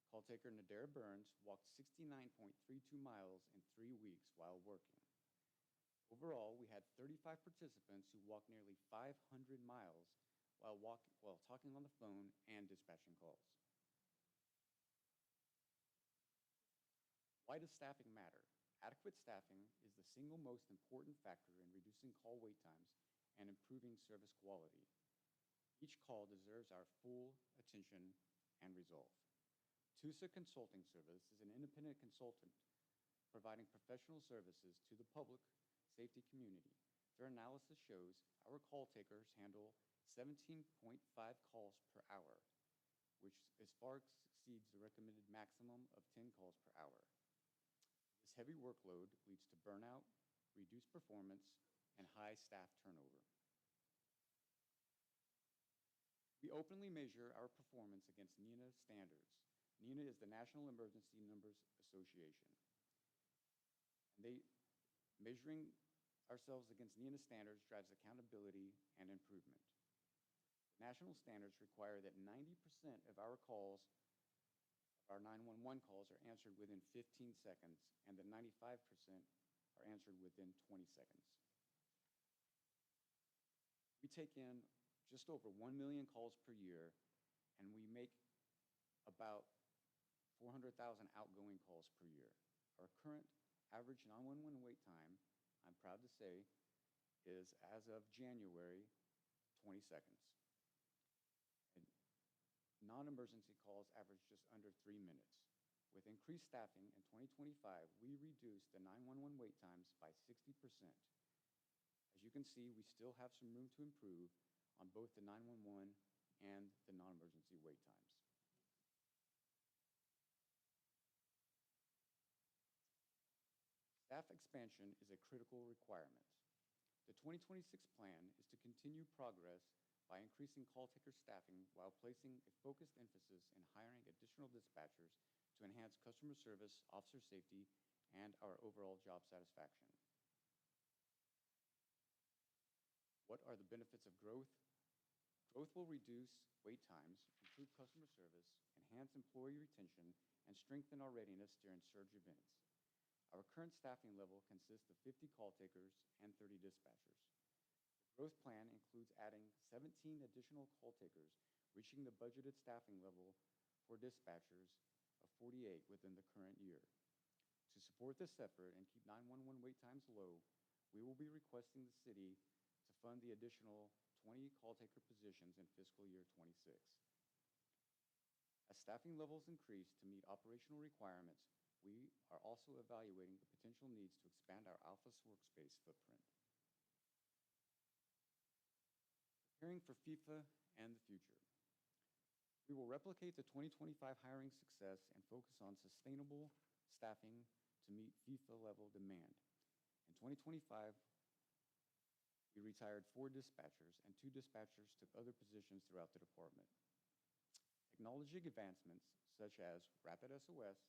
call taker Nadera Burns, walked 69.32 miles in 3 weeks while working. Overall, we had 35 participants who walked nearly 500 miles while talking on the phone and dispatching calls. Why does staffing matter? Adequate staffing is the single most important factor in reducing call wait times and improving service quality. Each call deserves our full attention and resolve. TUSA Consulting Service is an independent consultant providing professional services to the public safety community. Their analysis shows our call takers handle 17.5 calls per hour, which far exceeds the recommended maximum of 10 calls per hour. This heavy workload leads to burnout, reduced performance, and high staff turnover. We openly measure our performance against NENA standards. NENA is the National Emergency Numbers Association. And measuring ourselves against NENA standards drives accountability and improvement. The national standards require that 90% of our calls, our 911 calls, are answered within 15 seconds, and that 95% are answered within 20 seconds. We take in just over 1 million calls per year, and we make about 400,000 outgoing calls per year. Our current average 911 wait time, I'm proud to say, is, as of January, 20 seconds. And non-emergency calls average just under 3 minutes. With increased staffing in 2025, we reduced the 911 wait times by 60%. As you can see, we still have some room to improve on both the 911 and the non-emergency wait times. Staff expansion is a critical requirement. The 2026 plan is to continue progress by increasing call taker staffing while placing a focused emphasis in hiring additional dispatchers to enhance customer service, officer safety, and our overall job satisfaction. What are the benefits of growth? Growth will reduce wait times, improve customer service, enhance employee retention, and strengthen our readiness during surge events. Our current staffing level consists of 50 call takers and 30 dispatchers. The growth plan includes adding 17 additional call takers, reaching the budgeted staffing level for dispatchers of 48 within the current year. To support this effort and keep 911 wait times low, we will be requesting the city to fund the additional 20 call taker positions in fiscal year 26. As staffing levels increase to meet operational requirements, we are also evaluating the potential needs to expand our Alphas workspace footprint. Preparing for FIFA and the future. We will replicate the 2025 hiring success and focus on sustainable staffing to meet FIFA-level demand. In 2025, we retired 4 dispatchers, and 2 dispatchers took other positions throughout the department. Technology advancements, such as Rapid SOS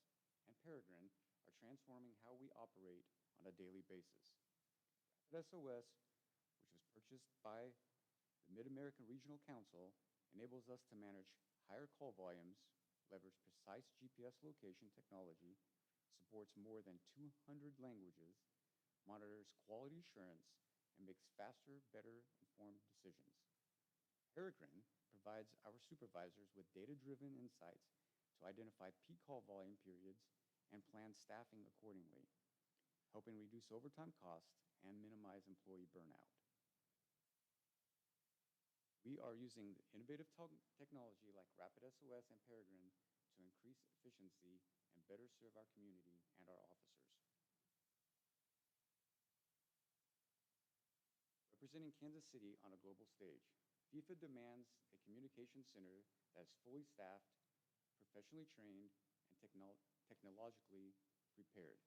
and Peregrine, are transforming how we operate on a daily basis. Rapid SOS, which was purchased by the Mid-American Regional Council, enables us to manage higher call volumes, leverage precise GPS location technology, supports more than 200 languages, monitors quality assurance, and makes faster, better informed decisions. Peregrine provides our supervisors with data-driven insights to identify peak call volume periods and plan staffing accordingly, helping reduce overtime costs and minimize employee burnout. We are using innovative technology like Rapid SOS and Peregrine to increase efficiency and better serve our community and our officers. Representing Kansas City on a global stage. FIFA demands a communication center that is fully staffed, professionally trained, and technologically prepared.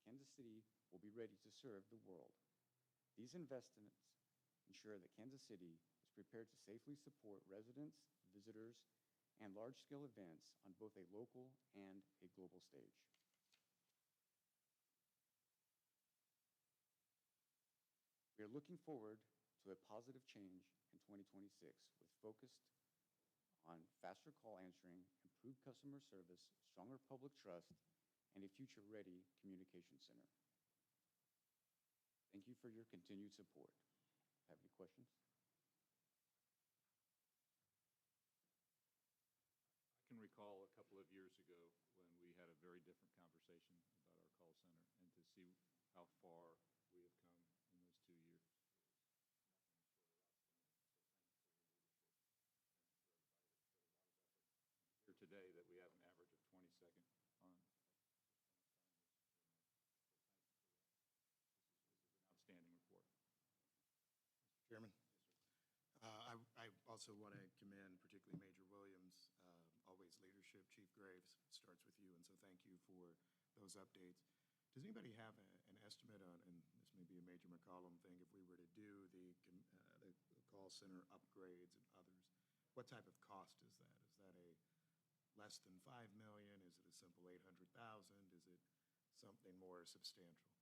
Kansas City will be ready to serve the world. These investments ensure that Kansas City is prepared to safely support residents, visitors, and large-scale events on both a local and a global stage. We are looking forward to a positive change in 2026 with focused on faster call answering, improved customer service, stronger public trust, and a future-ready communication center. Thank you for your continued support. Have any questions? I can recall a couple of years ago when we had a very different conversation about our call center, and to see how far we have come in those 2 years is nothing short of outstanding. So thank you for your leadership. Thank you for everybody that put a lot of effort here today, that we have an average of 20-second on response time. So thank you for that. This is an outstanding report. Mr. Chairman? I also want to commend particularly Major Williams, always leadership. Chief Graves, starts with you, and so thank you for those updates. Does anybody have an estimate on, and this may be a Major McCollum thing, if we were to do the call center upgrades and others, what type of cost is that? Is that a less than $5 million? Is it a simple $800,000? Is it something more substantial?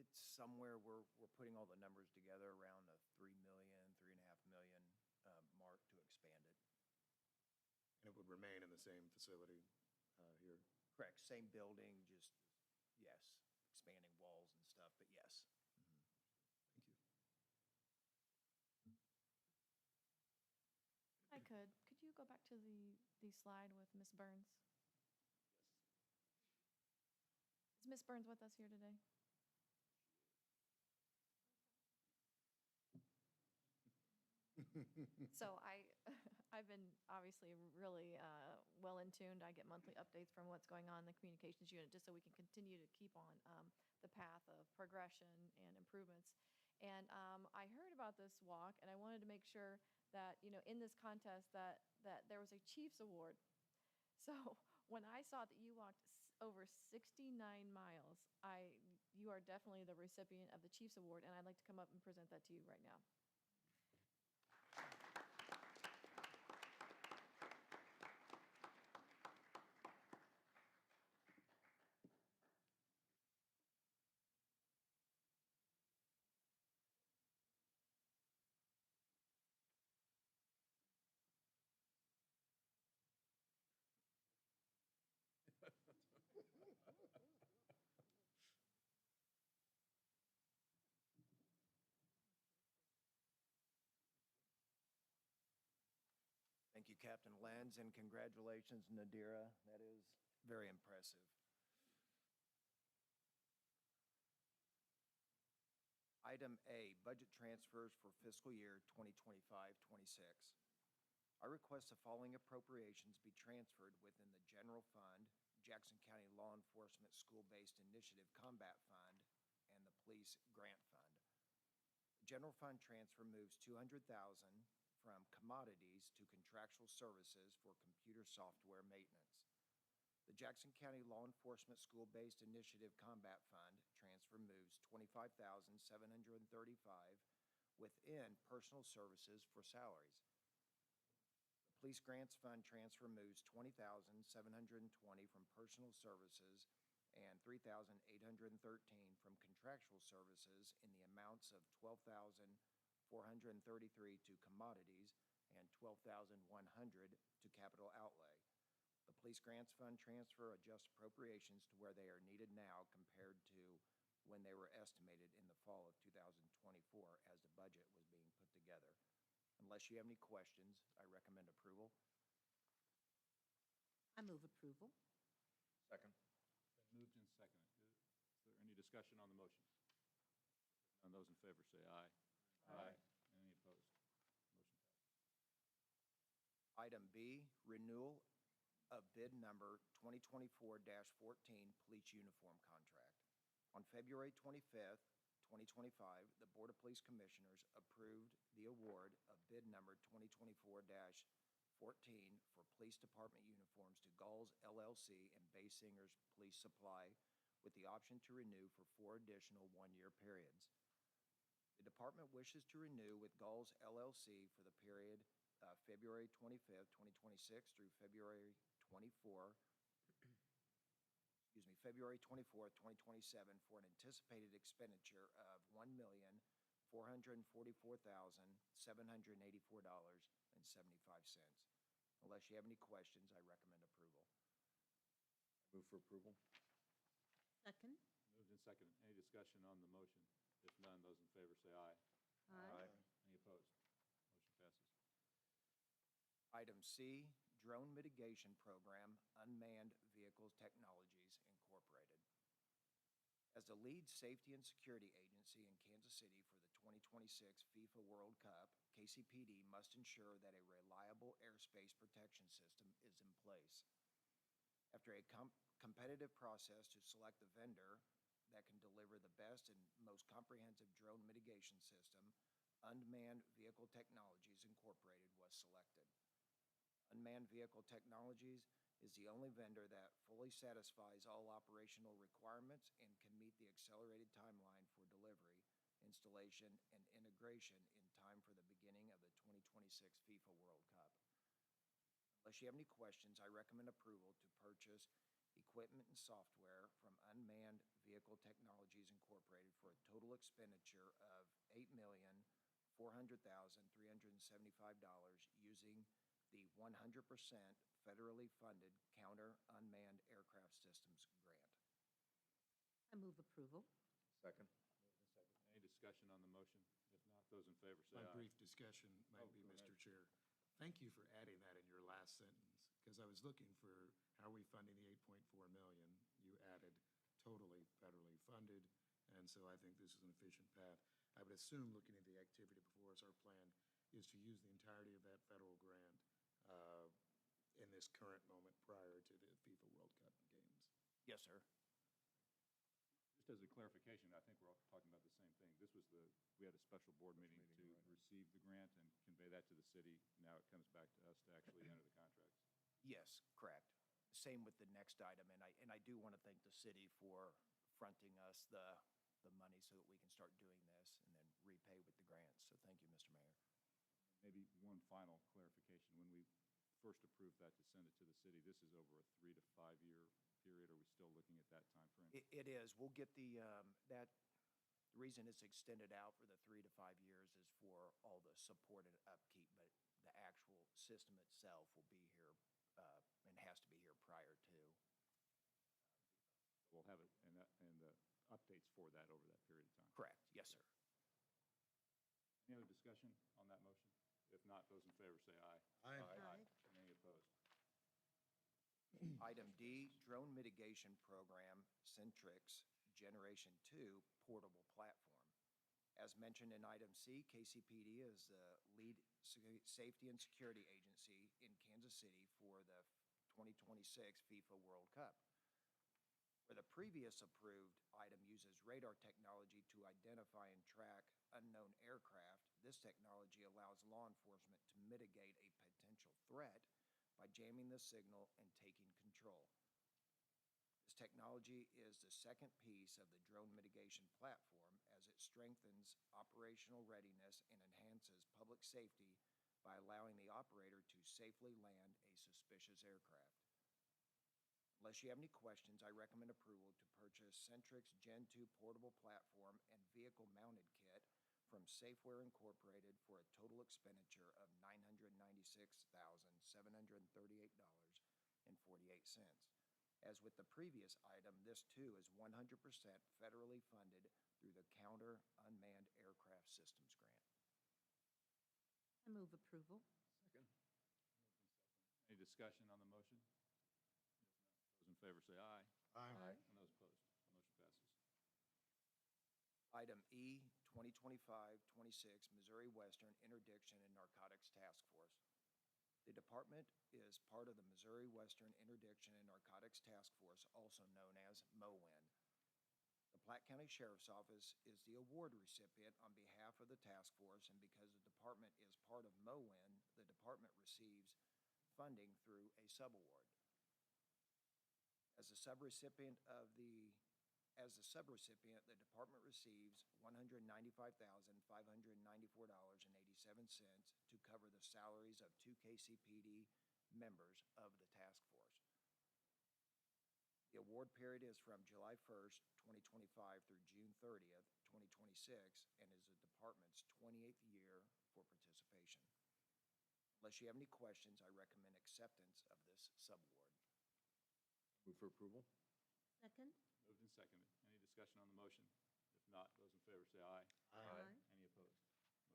It's somewhere, we're putting all the numbers together around the $3 million, $3.5 million mark to expand it. And it would remain in the same facility here? Correct, same building, just, yes, expanding walls and stuff, but yes. Thank you. I could you go back to the slide with Ms. Burns? Is Ms. Burns with us here today? So I've been obviously really well in tuned. I get monthly updates from what's going on in the communications unit, just so we can continue to keep on the path of progression and improvements. And I heard about this walk, and I wanted to make sure that, you know, in this contest that there was a Chiefs Award. So when I saw that you walked over 69 miles, you are definitely the recipient of the Chiefs Award, and I'd like to come up and present that to you right now. Thank you, Captain Lenz, and congratulations, Nadira. That is very impressive. Item A, budget transfers for fiscal year 2025-26. I request the following appropriations be transferred within the General Fund, Jackson County Law Enforcement School-Based Initiative Combat Fund, and the Police Grant Fund. The General Fund transfer moves $200,000 from commodities to contractual services for computer software maintenance. The Jackson County Law Enforcement School-Based Initiative Combat Fund transfer moves $25,735 within personal services for salaries. The Police Grants Fund transfer moves $20,720 from personal services and $3,813 from contractual services in the amounts of $12,433 to commodities and $12,100 to capital outlay. The Police Grants Fund transfer adjusts appropriations to where they are needed now compared to when they were estimated in the fall of 2024 as the budget was being put together. Unless you have any questions, I recommend approval. I move approval. Second. Been moved and seconded. Is there any discussion on the motion? If none, those in favor say aye. Aye. Any opposed? Motion passes. Item B, renewal of bid number 2024-14 police uniform contract. On February 25th, 2025, the Board of Police Commissioners approved the award of bid number 2024-14 for Police Department uniforms to Gulls LLC and Bay Singers Police Supply with the option to renew for 4 additional one-year periods. The department wishes to renew with Gulls LLC for the period February 25th, 2026 through February 24th, 2027 for an anticipated expenditure of $1,444,784.75. Unless you have any questions, I recommend approval. Move for approval. Second. Moved and seconded. Any discussion on the motion? If none, those in favor say aye. Aye. Any opposed? Motion passes. Item C, Drone Mitigation Program, Unmanned Vehicle Technologies, Incorporated. As the lead safety and security agency in Kansas City for the 2026 FIFA World Cup, KCPD must ensure that a reliable airspace protection system is in place. After a competitive process to select the vendor that can deliver the best and most comprehensive drone mitigation system, Unmanned Vehicle Technologies Incorporated was selected. Unmanned Vehicle Technologies is the only vendor that fully satisfies all operational requirements and can meet the accelerated timeline for delivery, installation, and integration in time for the beginning of the 2026 FIFA World Cup. Unless you have any questions, I recommend approval to purchase equipment and software from Unmanned Vehicle Technologies Incorporated for a total expenditure of $8,400,375 using the 100% federally funded Counter Unmanned Aircraft Systems grant. I move approval. Second. Moved and seconded. Any discussion on the motion? If not, those in favor say My aye. brief discussion might be, go Mr. ahead. Chair. Thank you for adding that in your last sentence, because I was looking for how are we funding the 8.4 million. You added totally federally funded, and so I think this is an efficient path. I would assume, looking at the activity before us, our plan is to use the entirety of that federal grant in this current moment prior to the FIFA World Cup games. Yes, sir. Just as a clarification, I think we're all talking about the same thing. We had a special board meeting to receive the grant and convey that to the city. Now it comes back to us to actually enter the contracts. Yes, correct. Same with the next item, and I do want to thank the city for fronting us the money so that we can start doing this and then repay with the grants. So thank you, Mr. Mayor. Maybe one final clarification. When we first approved that to send it to the city, this is over a 3 to 5 year period. Are we still looking at that time frame? It is. We'll get the reason it's extended out for the 3 to 5 years is for all the support and upkeep, but the actual system itself will be here and has to be here prior to. We'll have it and updates for that over that period of time. Correct. Yes, sir. Any other discussion on that motion? If not, those in favor say aye. Aye. Aye. Any opposed? Item D, Drone Mitigation Program, Centrix Generation 2 Portable Platform. As mentioned in item C, KCPD is the lead safety and security agency in Kansas City for the 2026 FIFA World Cup. Where the previous approved item uses radar technology to identify and track unknown aircraft, this technology allows law enforcement to mitigate a potential threat by jamming the signal and taking control. This technology is the second piece of the drone mitigation platform as it strengthens operational readiness and enhances public safety by allowing the operator to safely land a suspicious aircraft. Unless you have any questions, I recommend approval to purchase Centrix Gen 2 Portable Platform and Vehicle Mounted Kit from Safeware Incorporated for a total expenditure of $996,738.48. As with the previous item, this too is 100% federally funded through the Counter Unmanned Aircraft Systems grant. I move approval. Second. Any discussion on the motion? If not, those in favor say aye. Aye. And those opposed? Motion passes. Item E, 2025-26 Missouri Western Interdiction and Narcotics Task Force. The department is part of the Missouri Western Interdiction and Narcotics Task Force, also known as MOWIN. The Platte County Sheriff's Office is the award recipient on behalf of the task force, and because the department is part of MOWIN, the department receives funding through a subaward. As a subrecipient, the department receives $195,594.87 to cover the salaries of 2 KCPD members of the task force. The award period is from July 1st, 2025 through June 30th, 2026, and is the department's 28th year for participation. Unless you have any questions, I recommend acceptance of this subaward. Move for approval? Second. Moved and seconded. Any discussion on the motion? If not, those in favor say aye. Aye. Any opposed? Motion passes.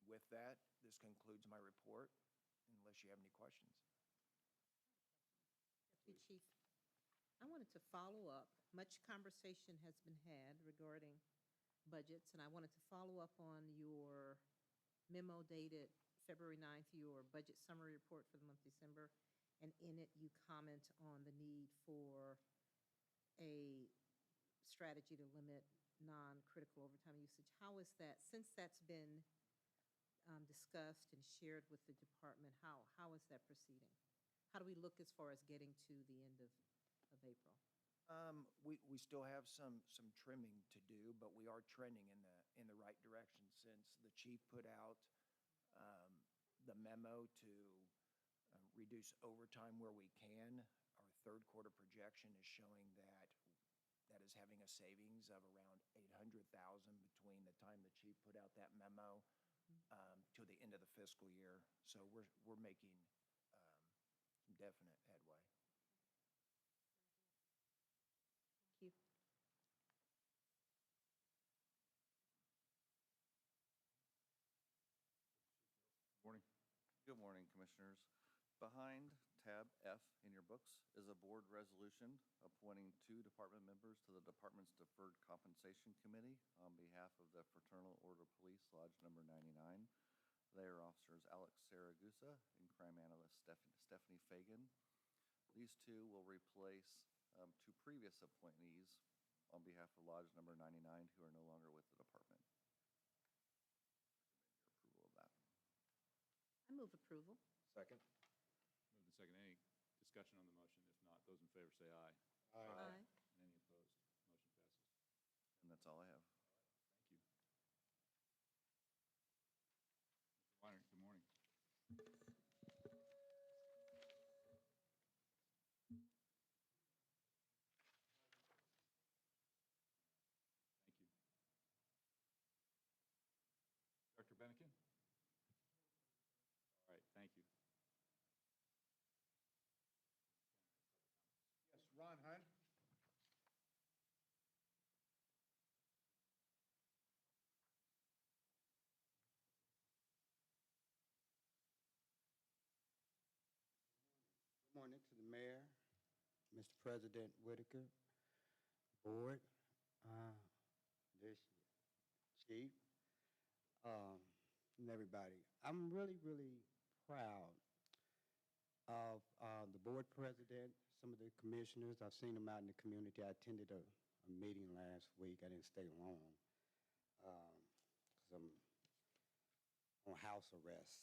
With that, this concludes my report, unless you have any questions. Deputy Chief, I wanted to follow up. Much conversation has been had regarding budgets, and I wanted to follow up on your memo dated February 9th, your budget summary report for the month of December. And in it, you comment on the need for a strategy to limit non-critical overtime usage. How is that, since that's been discussed and shared with the department, how is that proceeding? How do we look as far as getting to the end of April? We still have some trimming to do, but we are trending in the right direction since the chief put out the memo to reduce overtime where we can. Our third quarter projection is showing that is having a savings of around $800,000 between the time the chief put out that memo to the end of the fiscal year. So we're making some definite headway. Thank you. Morning. Good morning, Commissioners. Behind tab F in your books is a board resolution appointing 2 department members to the department's Deferred Compensation Committee on behalf of the Fraternal Order of Police, Lodge Number 99. They are Officers Alex Saragusa and Crime Analyst Stephanie Fagan. These 2 will replace 2 previous appointees on behalf of Lodge Number 99 who are no longer with the department. Recommend your approval of that. I move approval. Second? Moved and seconded. Any discussion on the motion? If not, those in favor say aye. Aye. And any opposed? Motion passes. And that's all I have. Thank you. Mr. Weiner, good morning. Thank you. Dr. Bennikin? All right, thank you. Yes, Ron Hunt. Good morning to the mayor, Mr. President Whitaker, board, this chief, and everybody. I'm really, really proud of the board president, some of the commissioners. I've seen them out in the community. I attended a meeting last week. I didn't stay long because I'm on house arrest,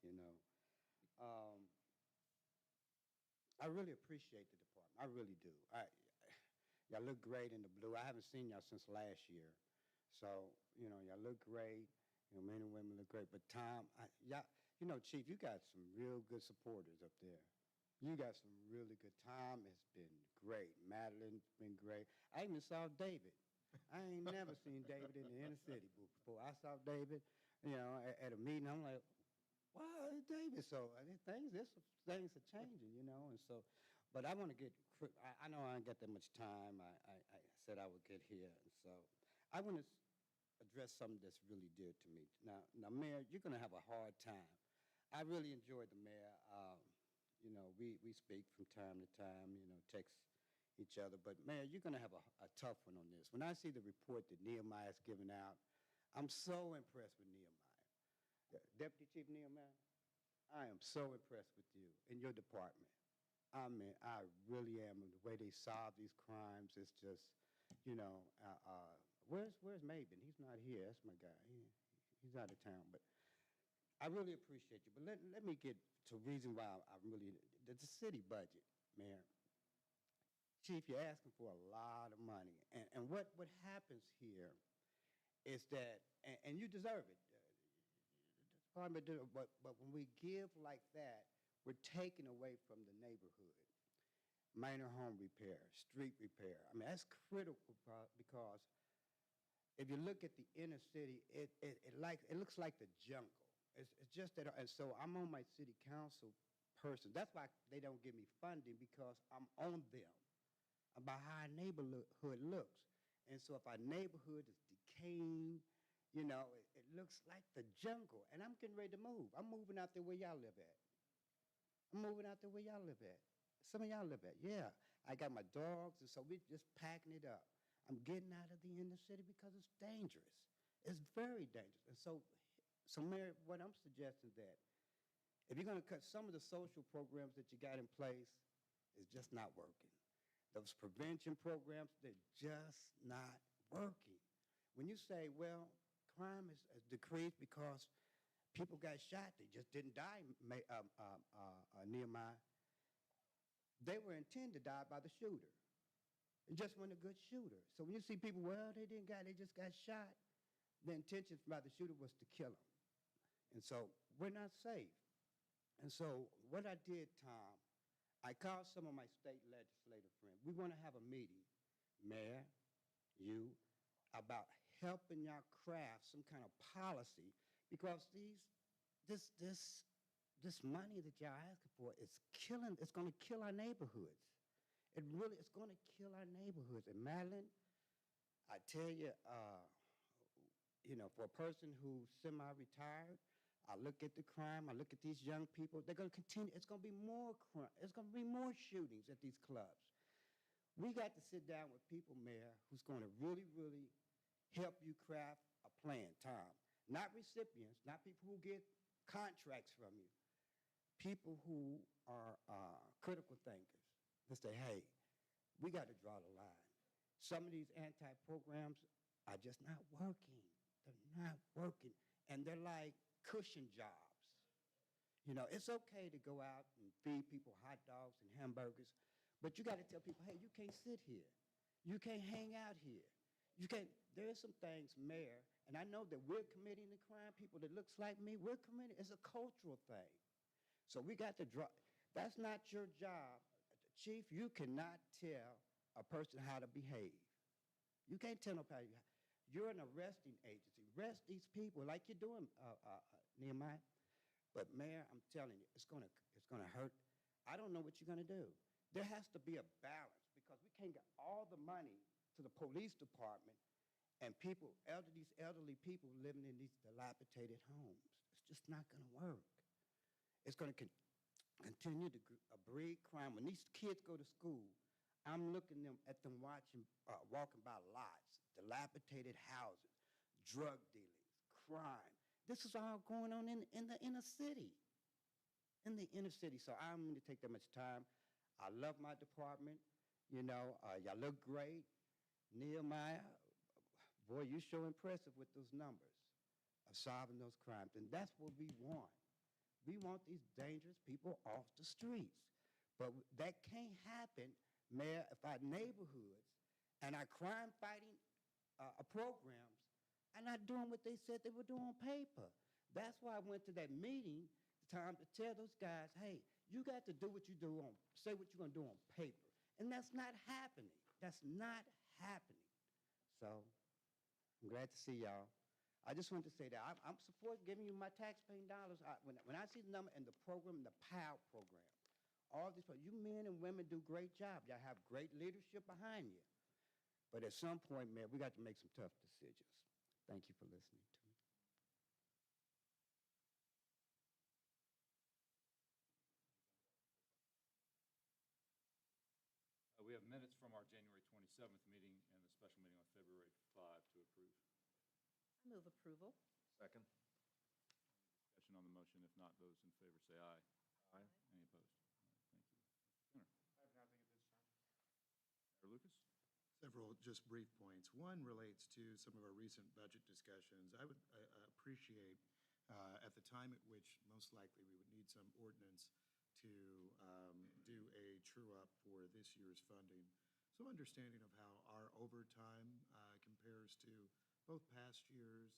you know. I really appreciate the department. I really do. Y'all look great in the blue. I haven't seen y'all since last year. So, you know, y'all look great. You know, men and women look great. But Tom, you know, Chief, you got some real good supporters up there. You got some really good. Tom has been great. Madeline's been great. I even saw David. I ain't never seen David in the inner city before. I saw David, you know, at a meeting. I'm like, wow, it's David. So things are changing, you know. And so, but I want to get. I know I ain't got that much time. I said I would get here, and so I want to address something that's really dear to me. Now, Mayor, you're going to have a hard time. I really enjoyed the mayor. You know, we speak from time to time, you know, text each other. But, Mayor, you're going to have a tough one on this. When I see the report that Nehemiah's given out, I'm so impressed with Nehemiah. Deputy Chief Nehemiah, I am so impressed with you and your department. I mean, I really am. The way they solve these crimes is just, you know, where's Maven? He's not here. That's my guy. He's out of town. But I really appreciate you. But let me get to reason why I really, the city budget, Mayor. Chief, you're asking for a lot of money. And what happens here is that, and you deserve it. But when we give like that, we're taking away from the neighborhood. Minor home repair, street repair. I mean, that's critical because if you look at the inner city, it looks like the jungle. It's just that, and so I'm on my city council person. That's why they don't give me funding, because I'm on them about how our neighborhood looks. And so if our neighborhood is decaying, you know, it looks like the jungle. And I'm getting ready to move. I'm moving out there where y'all live at. I'm moving out there where y'all live at. Some of y'all live at, yeah. I got my dogs, and so we're just packing it up. I'm getting out of the inner city because it's dangerous. It's very dangerous. And so Mayor, what I'm suggesting that if you're going to cut some of the social programs that you got in place, it's just not working. Those prevention programs, they're just not working. When you say, well, crime is decreased because people got shot, they just didn't die, Nehemiah. They were intended to die by the shooter. It just wasn't a good shooter. So when you see people, well, they just got shot, the intention by the shooter was to kill them. And so we're not safe. And so what I did, Tom, I called some of my state legislative friends. We want to have a meeting, Mayor, you, about helping y'all craft some kind of policy, because this money that y'all asking for is killing, it's going to kill our neighborhoods. It's going to kill our neighborhoods. And Madeline, I tell you, you know, for a person who's semi-retired, I look at the crime, I look at these young people, they're going to continue. It's going to be more crime. It's going to be more shootings at these clubs. We got to sit down with people, Mayor, who's going to really, really help you craft a plan, Tom. Not recipients, not people who get contracts from you. People who are critical thinkers that say, hey, we got to draw the line. Some of these anti-programs are just not working. They're not working. And they're like cushion jobs. You know, it's okay to go out and feed people hot dogs and hamburgers, but you got to tell people, hey, you can't sit here. You can't hang out here. You can't. There are some things, Mayor, and I know that we're committing the crime, people that looks like me, we're committing. It's a cultural thing. So we got to draw. That's not your job. Chief, you cannot tell a person how to behave. You can't tell nobody. You're an arresting agency. Arrest these people like you're doing, Nehemiah. But Mayor, I'm telling you, it's gonna hurt. I don't know what you're gonna do. There has to be a balance, because we can't get all the money to the police department and people, these elderly people living in these dilapidated homes. It's just not gonna work. It's gonna continue to breed crime. When these kids go to school, I'm looking at them walking by lots, dilapidated houses, drug dealing, crime. This is all going on in the inner city. In the inner city. So I don't mean to take that much time. I love my department. You know, y'all look great. Nehemiah, boy, you so impressive with those numbers of solving those crimes. And that's what we want. We want these dangerous people off the streets. But that can't happen, Mayor, if our neighborhoods and our crime-fighting programs are not doing what they said they would do on paper. That's why I went to that meeting, Tom, to tell those guys, hey, you got to do what you do say what you're going to do on paper. And that's not happening. That's not happening. So I'm glad to see y'all. I just wanted to say that I'm supporting giving you my taxpaying dollars. When I see the number in the program, the POW program, all these people, you men and women do great job. Y'all have great leadership behind you. But at some point, man, we got to make some tough decisions. Thank you for listening to me. We have minutes from our January 27th meeting and the special meeting on February 5 to approve. I move approval. Second. Discussion on the motion. If not, those in favor say aye. Aye. Any opposed? All right, thank you. Mr. Kenner. Several just brief points. One relates to some of our recent budget discussions. I would appreciate at the time at which most likely we would need some ordinance to do a true-up for this year's funding. Some understanding of how our overtime compares to both past years,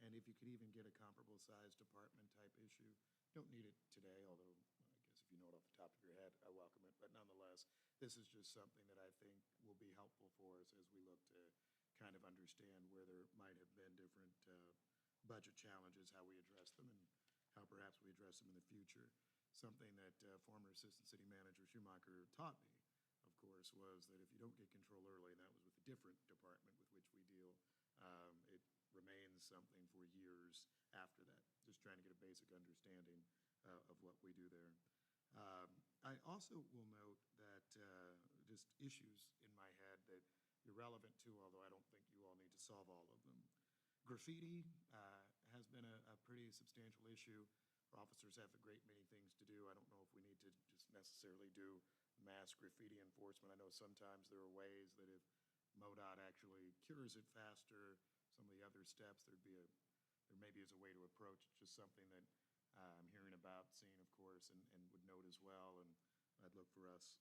and if you could even get a comparable size department type issue. Don't need it today, although I guess if you know it off the top of your head, I welcome it. But nonetheless, this is just something that I think will be helpful for us as we look to kind of understand where there might have been different budget challenges, how we address them, and how perhaps we address them in the future. Something that former Assistant City Manager Schumacher taught me, of course, was that if you don't get control early, and that was with a different department with which we deal, it remains something for years after that, just trying to get a basic understanding of what we do there. I also will note that just issues in my head that you're relevant to, although I don't think you all need to solve all of them. Graffiti has been a pretty substantial issue. Officers have a great many things to do. I don't know if we need to just necessarily do mass graffiti enforcement. I know sometimes there are ways that if MoDOT actually cures it faster, some of the other steps, there maybe is a way to approach it. Just something that I'm hearing about, seeing, of course, and would note as well, and I'd look for us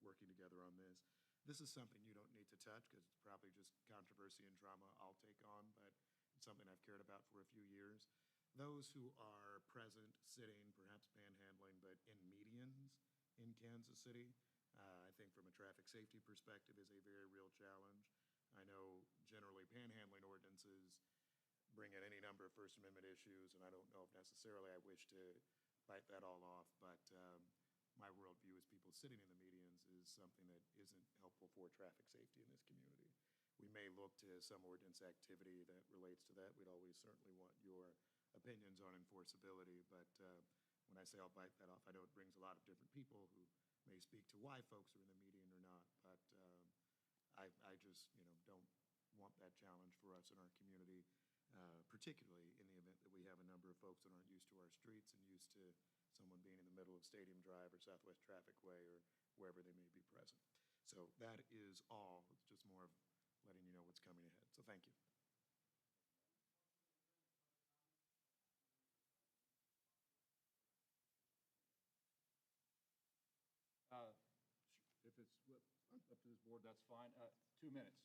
working together on this. This is something you don't need to touch because it's probably just controversy and drama I'll take on, but it's something I've cared about for a few years. Those who are present, sitting, perhaps panhandling, but in medians in Kansas City, I think from a traffic safety perspective is a very real challenge. I know generally panhandling ordinances bring in any number of First Amendment issues, and I don't know if necessarily I wish to bite that all off, but my worldview is people sitting in the medians is something that isn't helpful for traffic safety in this community. We may look to some ordinance activity that relates to that. We'd always certainly want your opinions on enforceability, but when I say I'll bite that off, I know it brings a lot of different people who may speak to why folks are in the median or not, but I just, don't want that challenge for us in our community, particularly in the event that we have a number of folks that aren't used to our streets and used to someone being in the middle of Stadium Drive or Southwest Traffic Way or wherever they may be present. So that is all. It's just more of letting you know what's coming ahead. So thank you. If it's up to this board, that's fine. 2 minutes.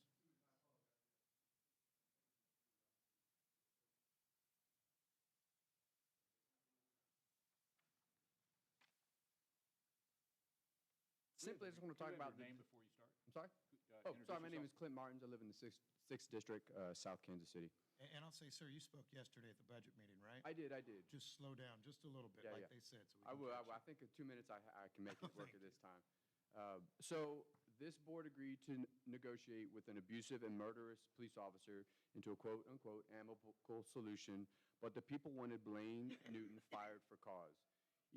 Simply, I just want to talk about your name before you start. I'm sorry? Introduce Sorry, my name is yourself. Clint Martins. I live in the 6th District, South Kansas City. And I'll say, sir, you spoke yesterday at the budget meeting, right? I did. Just slow down just a little bit, Yeah, like yeah. they said. So I can will. catch I you. think in 2 minutes I can make it work Thank at this time. So this board agreed to negotiate with an abusive and murderous police officer into a quote-unquote amicable solution, but the people wanted Blaine Newton fired for cause.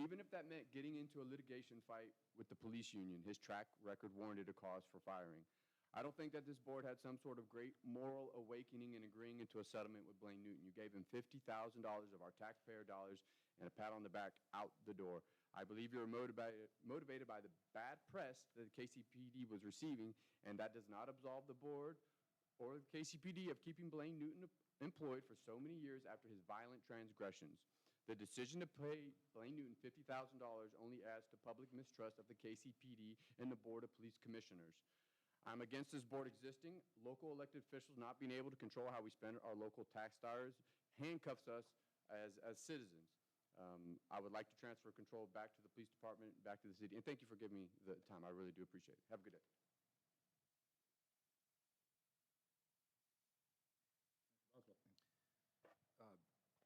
Even if that meant getting into a litigation fight with the police union, his track record warranted a cause for firing. I don't think that this board had some sort of great moral awakening in agreeing into a settlement with Blaine Newton. You gave him $50,000 of our taxpayer dollars and a pat on the back out the door. I believe you're motivated by the bad press that the KCPD was receiving, and that does not absolve the board or the KCPD of keeping Blaine Newton employed for so many years after his violent transgressions. The decision to pay Blaine Newton $50,000 only adds to public mistrust of the KCPD and the Board of Police Commissioners. I'm against this board existing. Local elected officials not being able to control how we spend our local tax dollars handcuffs us as citizens. I would like to transfer control back to the police department, back to the city, and thank you for giving me the time. I really do appreciate it. Have a good day.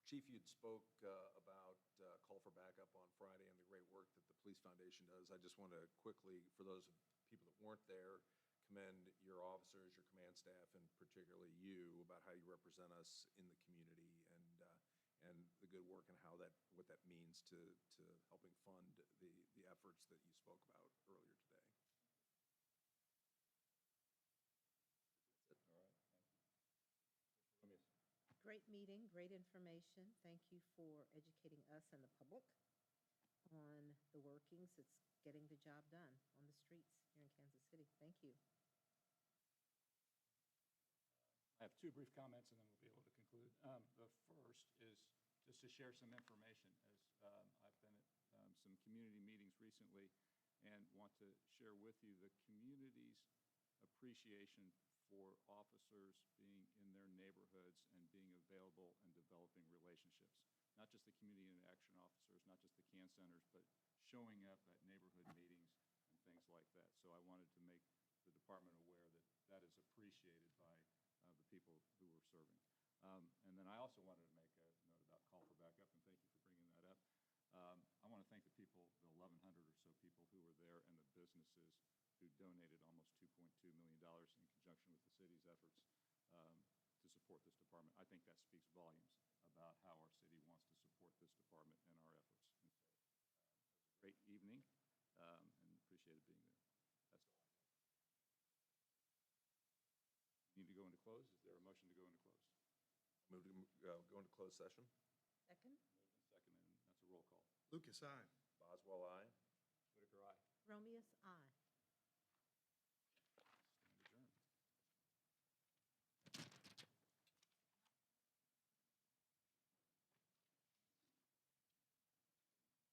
Chief, you'd spoke about call for backup on Friday and the great work that the Police Foundation does. I just want to quickly, for those people that weren't there, commend your officers, your command staff, and particularly you about how you represent us in the community and the good work and what that means to helping fund the efforts that you spoke about earlier today. That's it. All right. Thank you. Great meeting, great information. Thank you for educating us and the public on the workings. It's getting the job done on the streets here in Kansas City. Thank you. I have two brief comments, and then we'll be able to conclude. The first is just to share some information, as I've been at some community meetings recently and want to share with you the community's appreciation for officers being in their neighborhoods and being available and developing relationships. Not just the community interaction officers, not just the CAN centers, but showing up at neighborhood meetings and things like that. So I wanted to make the department aware that that is appreciated by the people who we're serving. And then I also wanted to make a note about call for backup, and thank you for bringing that up. I want to thank the people, the 1,100 or so people who were there, and the businesses who donated almost $2.2 million in conjunction with the city's efforts to support this department. I think that speaks volumes about how our city wants to support this department and our efforts. And so it was a great evening, and appreciated being there. That's all. Need to go into close? Is there a motion to go into close? Move to go into closed session. Second? Moved and seconded, and that's a roll call. Lucas, aye. Boswell, aye. Whitaker, aye. Romeus, aye.